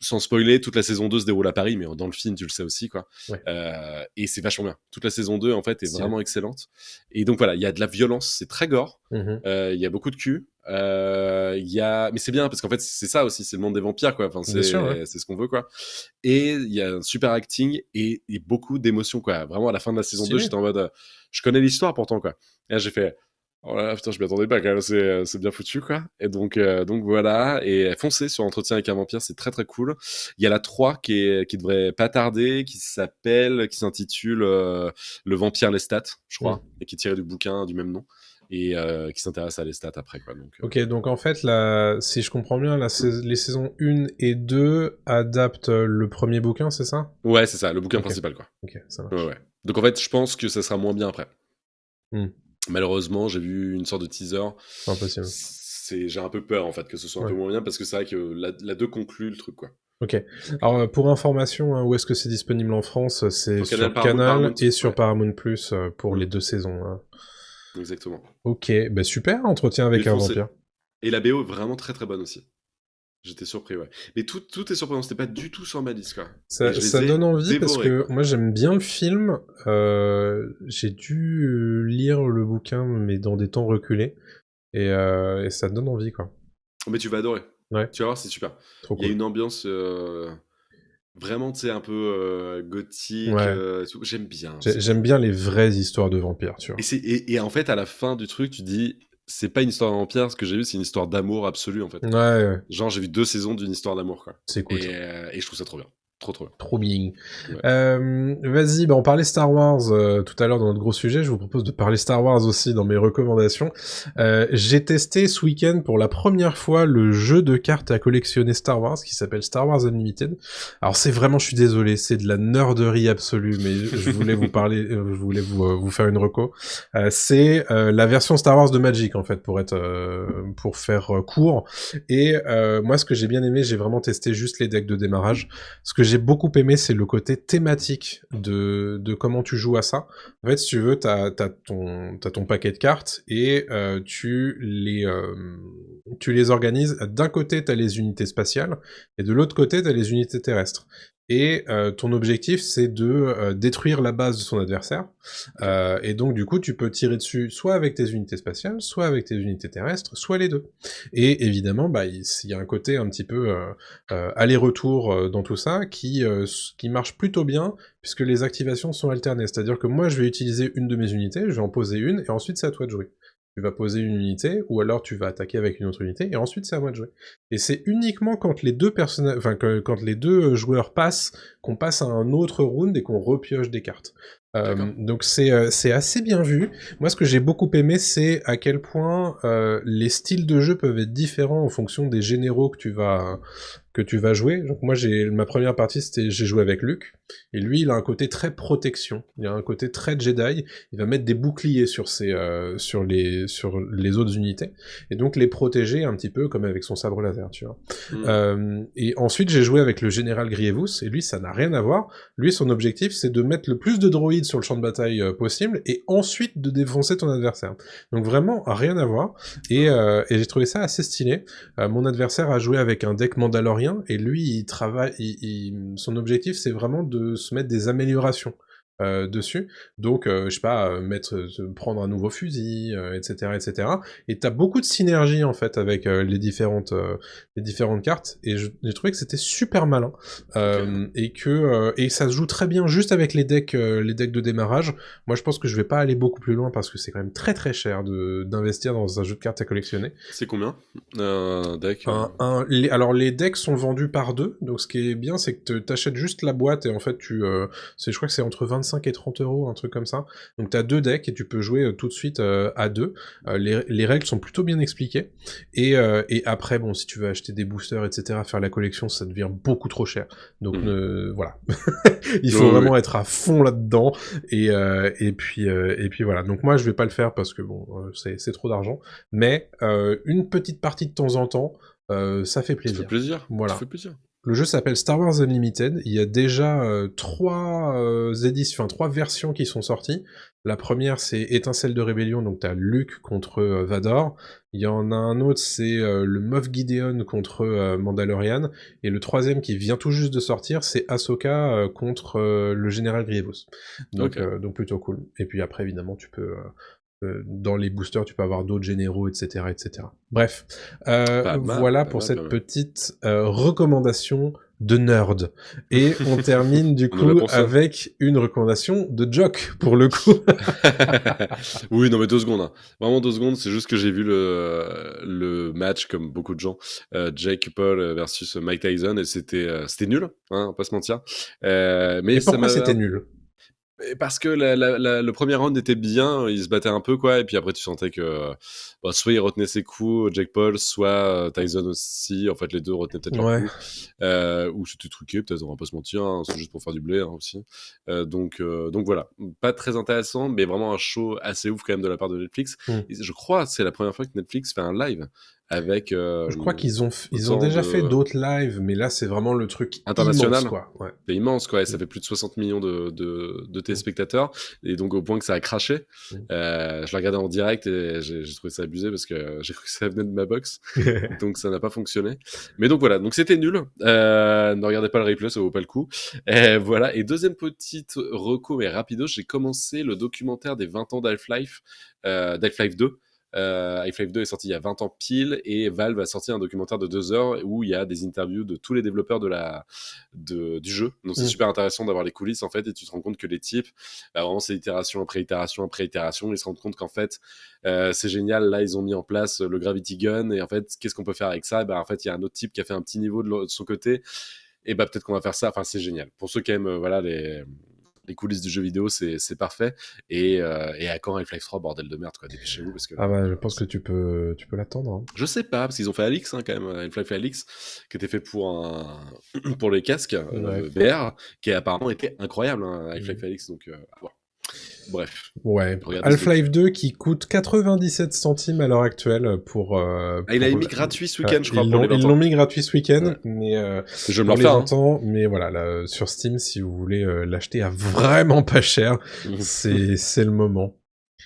Sans spoiler, toute la saison 2 se déroule à Paris, mais dans le film, tu le sais aussi, quoi. Ouais. Et c'est vachement bien. Toute la saison 2, en fait, est Stylé. vraiment excellente. Et donc voilà, il y a de la violence, c'est très gore. Mhm. Il y a beaucoup de cul. Mais c'est bien parce qu'en fait, c'est ça aussi, c'est le monde des vampires, quoi. Enfin, Bien sûr, ouais. c'est ce qu'on veut, quoi. Et il y a un super acting et beaucoup d'émotions, quoi. Vraiment, à la fin de la saison 2, Stylé. j'étais en mode, je connais l'histoire pourtant, quoi. Et là, j'ai fait, oh là là, putain, je m'y attendais pas, quand même. C'est bien foutu, quoi. Et donc voilà. Et foncez sur Entretien avec un vampire, c'est très très cool. Il y a la 3 qui devrait pas tarder, qui s'intitule Le vampire Lestat, je Hmm. crois, et qui est tiré du bouquin du même nom et qui s'intéresse à Lestat après, quoi. Donc, Ok, donc en fait, si je comprends bien, les saisons 1 et 2 adaptent le premier bouquin, c'est ça? ouais, c'est ça, le bouquin Ok, principal, quoi. ok, ça Ouais, marche. ouais. Donc en fait, je pense que ça sera moins bien après. Hmm. Malheureusement, j'ai vu une sorte de teaser. C'est impossible. J'ai un peu peur en fait que ce soit un peu Ouais. moins bien parce que c'est vrai que la 2 conclut le truc, quoi. Ok. Donc, Alors, pour information, hein, où est-ce que c'est disponible en France? C'est sur sur Canal Canal Paramount, et sur ouais, Paramount Plus pour les mm, 2 saisons, hein. exactement. Ok, bah super, entretien Mais avec un foncez. vampire. Et la BO est vraiment très très bonne aussi. J'étais surpris, ouais. Mais tout est surprenant, c'était pas du tout sur ma liste, quoi. Et je Ça les donne ai envie parce dévorés, que quoi. moi j'aime bien le film. J'ai dû lire le bouquin, mais dans des temps reculés. Et ça donne envie, quoi. Mais tu vas adorer. Ouais, Tu vas voir, c'est super. trop Il y a cool. une ambiance vraiment, tu sais, un peu gothique. Ouais. Tout. J'aime bien, c'est J'aime cool. bien les vraies histoires de vampires, tu Et, vois. et en fait, à la fin du truc, tu dis, c'est pas une histoire d'un vampire, ce que j'ai vu, c'est une histoire d'amour absolue, en fait. Ouais, ouais, Genre, j'ai vu 2 saisons d'une histoire d'amour, quoi. c'est cool ça. Et je trouve ça trop bien. Trop, trop bien. Trop bien. Ouais. Vas-y, bah on parlait Star Wars tout à l'heure dans notre gros sujet. Je vous propose de parler Star Wars aussi dans mes recommandations. J'ai testé ce week-end pour la première fois le jeu de cartes à collectionner Star Wars qui s'appelle Star Wars Unlimited. Alors c'est vraiment, je suis désolé, c'est de la nerderie absolue, mais je voulais vous parler, je voulais vous faire une reco. C'est la version Star Wars de Magic en fait, pour faire court. Et moi, ce que j'ai bien aimé, j'ai vraiment testé juste les decks de démarrage. Ce que j'ai beaucoup aimé, c'est le côté thématique de comment tu joues à ça. En fait, si tu veux, t'as ton paquet de cartes et tu les organises. D'un côté, t'as les unités spatiales et de l'autre côté, t'as les unités terrestres. Et ton objectif, c'est de détruire la base de son adversaire. Ok. Et donc, du coup, tu peux tirer dessus soit avec tes unités spatiales, soit avec tes unités terrestres, soit les deux. Et évidemment, bah, il y a un côté un petit peu aller-retour dans tout ça qui marche plutôt bien puisque les activations sont alternées. C'est-à-dire que moi, je vais utiliser une de mes unités, je vais en poser une, et ensuite c'est à toi de jouer. Tu vas poser une unité, ou alors tu vas attaquer avec une autre unité, et ensuite c'est à moi de jouer. Et c'est uniquement quand les deux quand les deux joueurs passent, qu'on passe à un autre round et qu'on repioche des cartes. D'accord. Donc c'est assez bien vu. Moi, ce que j'ai beaucoup aimé, c'est à quel point les styles de jeu peuvent être différents en fonction des généraux que tu vas jouer. Donc moi, ma première partie, j'ai joué avec Luke, et lui, il a un côté très protection. Il a un côté très Jedi. Il va mettre des boucliers sur les autres unités, et donc les protéger un petit peu comme avec son sabre laser, tu vois. Hmm. Et ensuite, j'ai joué avec le général Grievous, et lui, ça n'a rien à voir. Lui, son objectif, c'est de mettre le plus de droïdes sur le champ de bataille possible, et ensuite de défoncer ton adversaire. Donc vraiment, rien à voir. Ah. Et j'ai trouvé ça assez stylé. Mon adversaire a joué avec un deck mandalorien, et lui, son objectif, c'est vraiment de se mettre des améliorations dessus. Donc, je sais pas, prendre un nouveau fusil, etc., etc. Et t'as beaucoup de synergie en fait avec les différentes cartes. Et j'ai trouvé que c'était super malin Ok. et ça se joue très bien juste avec les decks de démarrage. Moi, je pense que je vais pas aller beaucoup plus loin parce que c'est quand même très très cher d'investir dans un jeu de cartes à collectionner. C'est combien deck Alors les decks sont vendus par deux, donc ce qui est bien, c'est que t'achètes juste la boîte et en fait je crois que c'est entre 25 et 30 €, un truc comme ça. Donc t'as 2 decks et tu peux jouer tout de suite à 2. Les règles sont plutôt bien expliquées. Et après, bon, si tu veux acheter des boosters, etc., faire la collection, ça devient beaucoup trop cher. Donc voilà. Il faut vraiment être à fond là-dedans. Et puis voilà. Donc moi, je vais pas le faire parce que bon, c'est trop d'argent. Mais une petite partie de temps en temps, ça fait plaisir. Ça fait plaisir. Voilà. Ça fait plaisir. Le jeu s'appelle Star Wars Unlimited. Il y a déjà 3 versions qui sont sorties. La première, c'est Étincelle de Rébellion, donc t'as Luke contre Vador. Il y en a un autre, c'est le Moff Gideon contre Mandalorian. Et le troisième qui vient tout juste de sortir, c'est Ahsoka contre le Général Grievous. Donc plutôt cool. Et puis après, évidemment, tu peux... dans les boosters, tu peux avoir d'autres généraux, etc., etc. Bref, voilà pour cette petite recommandation de nerd. Et on termine du coup avec une recommandation de Jock, pour le coup. Oui, non mais 2 secondes. Hein. Vraiment 2 secondes, c'est juste que j'ai vu le match, comme beaucoup de gens, Jake Paul versus Mike Tyson, et c'était nul, hein, on va pas se mentir. Mais et pourquoi c'était nul? Parce que le premier round était bien, il se battait un peu, quoi, et puis après tu sentais que soit il retenait ses coups, Jake Paul, soit Tyson aussi, en fait les deux retenaient peut-être leurs coups, ou c'était truqué, peut-être, on va pas se mentir, hein, c'est juste pour faire du blé aussi. Donc voilà, pas très intéressant, mais vraiment un show assez ouf quand même de la part de Netflix. Je crois que c'est la première fois que Netflix fait un live avec... je crois qu'ils ont déjà fait d'autres lives, mais là c'est vraiment le truc international, immense, quoi. Ouais. C'est immense, quoi, et ça fait plus de 60 millions de téléspectateurs, et donc au point que ça a craché. Je l'ai regardé en direct et j'ai trouvé ça abusé parce que j'ai cru que ça venait de ma box, donc ça n'a pas fonctionné. Mais donc voilà, donc c'était nul. Ne regardez pas le replay, ça vaut pas le coup. Et voilà, et deuxième petite reco et rapido, j'ai commencé le documentaire des 20 ans d'Half-Life 2. Half-Life 2 est sorti il y a 20 ans pile, et Valve a sorti un documentaire de 2 heures où il y a des interviews de tous les développeurs du jeu. Donc c'est super intéressant d'avoir les coulisses, en fait, et tu te rends compte que les types, vraiment c'est itération après itération après itération, ils se rendent compte qu'en fait c'est génial, là ils ont mis en place le Gravity Gun, et en fait qu'est-ce qu'on peut faire avec ça? En fait il y a un autre type qui a fait un petit niveau de son côté, et peut-être qu'on va faire ça. Enfin, c'est génial. Pour ceux qui aiment voilà, les coulisses du jeu vidéo, c'est parfait. Et à quand Half-Life 3, bordel de merde, quoi, dépêchez-vous. Parce que, je pense que tu peux l'attendre. Hein. Je sais pas, parce qu'ils ont fait Alix, hein, quand même, Half-Life Alix, qui était fait pour pour les casques VR, qui a apparemment été incroyable, hein, Half-Life Alix, donc bon. Bref. Ouais. Half-Life 2 qui coûte 97 centimes à l'heure actuelle pour... il a mis gratuit ce week-end, je crois, pour les 20 ans. Ils l'ont mis gratuit ce week-end, mais je me pour les 20 ans, mais voilà, là, sur Steam, si vous voulez l'acheter à vraiment pas cher, c'est le moment.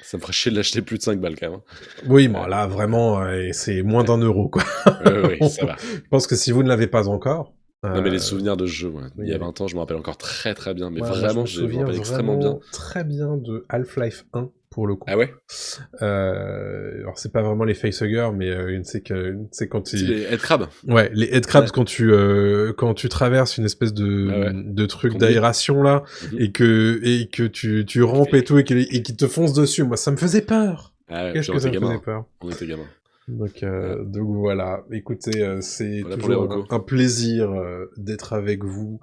Ça me ferait chier de l'acheter plus de 5 balles, quand même. Oui, bon, là, vraiment, c'est moins d'€1, quoi. Oui, ça va. Je pense que si vous ne l'avez pas encore... Non, mais les souvenirs de ce jeu, il y a 20 ans, je me rappelle encore très très bien, mais vraiment, je me rappelle extrêmement bien. Très bien de Half-Life 1, pour le coup. Ah ouais? Alors c'est pas vraiment les facehuggers, mais c'est quand tu... C'est les headcrabs. Ouais, les headcrabs, quand tu traverses une espèce de truc d'aération là, et que tu rampes et tout, et qu'ils te foncent dessus, moi ça me faisait peur. Qu'est-ce que ça me faisait peur? On était gamins. Donc voilà, écoutez, c'est toujours un plaisir d'être avec vous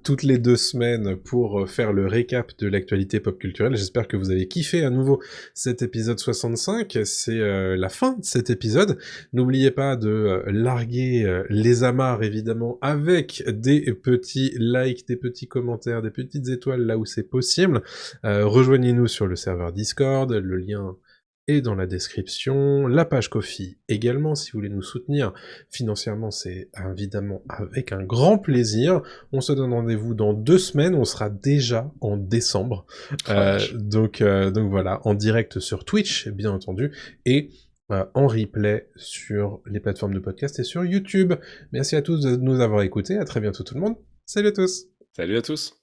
toutes les 2 semaines pour faire le récap de l'actualité pop culturelle. J'espère que vous avez kiffé à nouveau cet épisode 65. C'est la fin de cet épisode. N'oubliez pas de larguer les amarres, évidemment, avec des petits likes, des petits commentaires, des petites étoiles là où c'est possible. Rejoignez-nous sur le serveur Discord, le lien est dans la description, la page Ko-fi également, si vous voulez nous soutenir financièrement, c'est évidemment avec un grand plaisir. On se donne rendez-vous dans 2 semaines, on sera déjà en décembre, donc voilà, en direct sur Twitch, bien entendu, et en replay sur les plateformes de podcast et sur YouTube. Merci à tous de nous avoir écoutés, à très bientôt tout le monde, salut à tous! Salut à tous!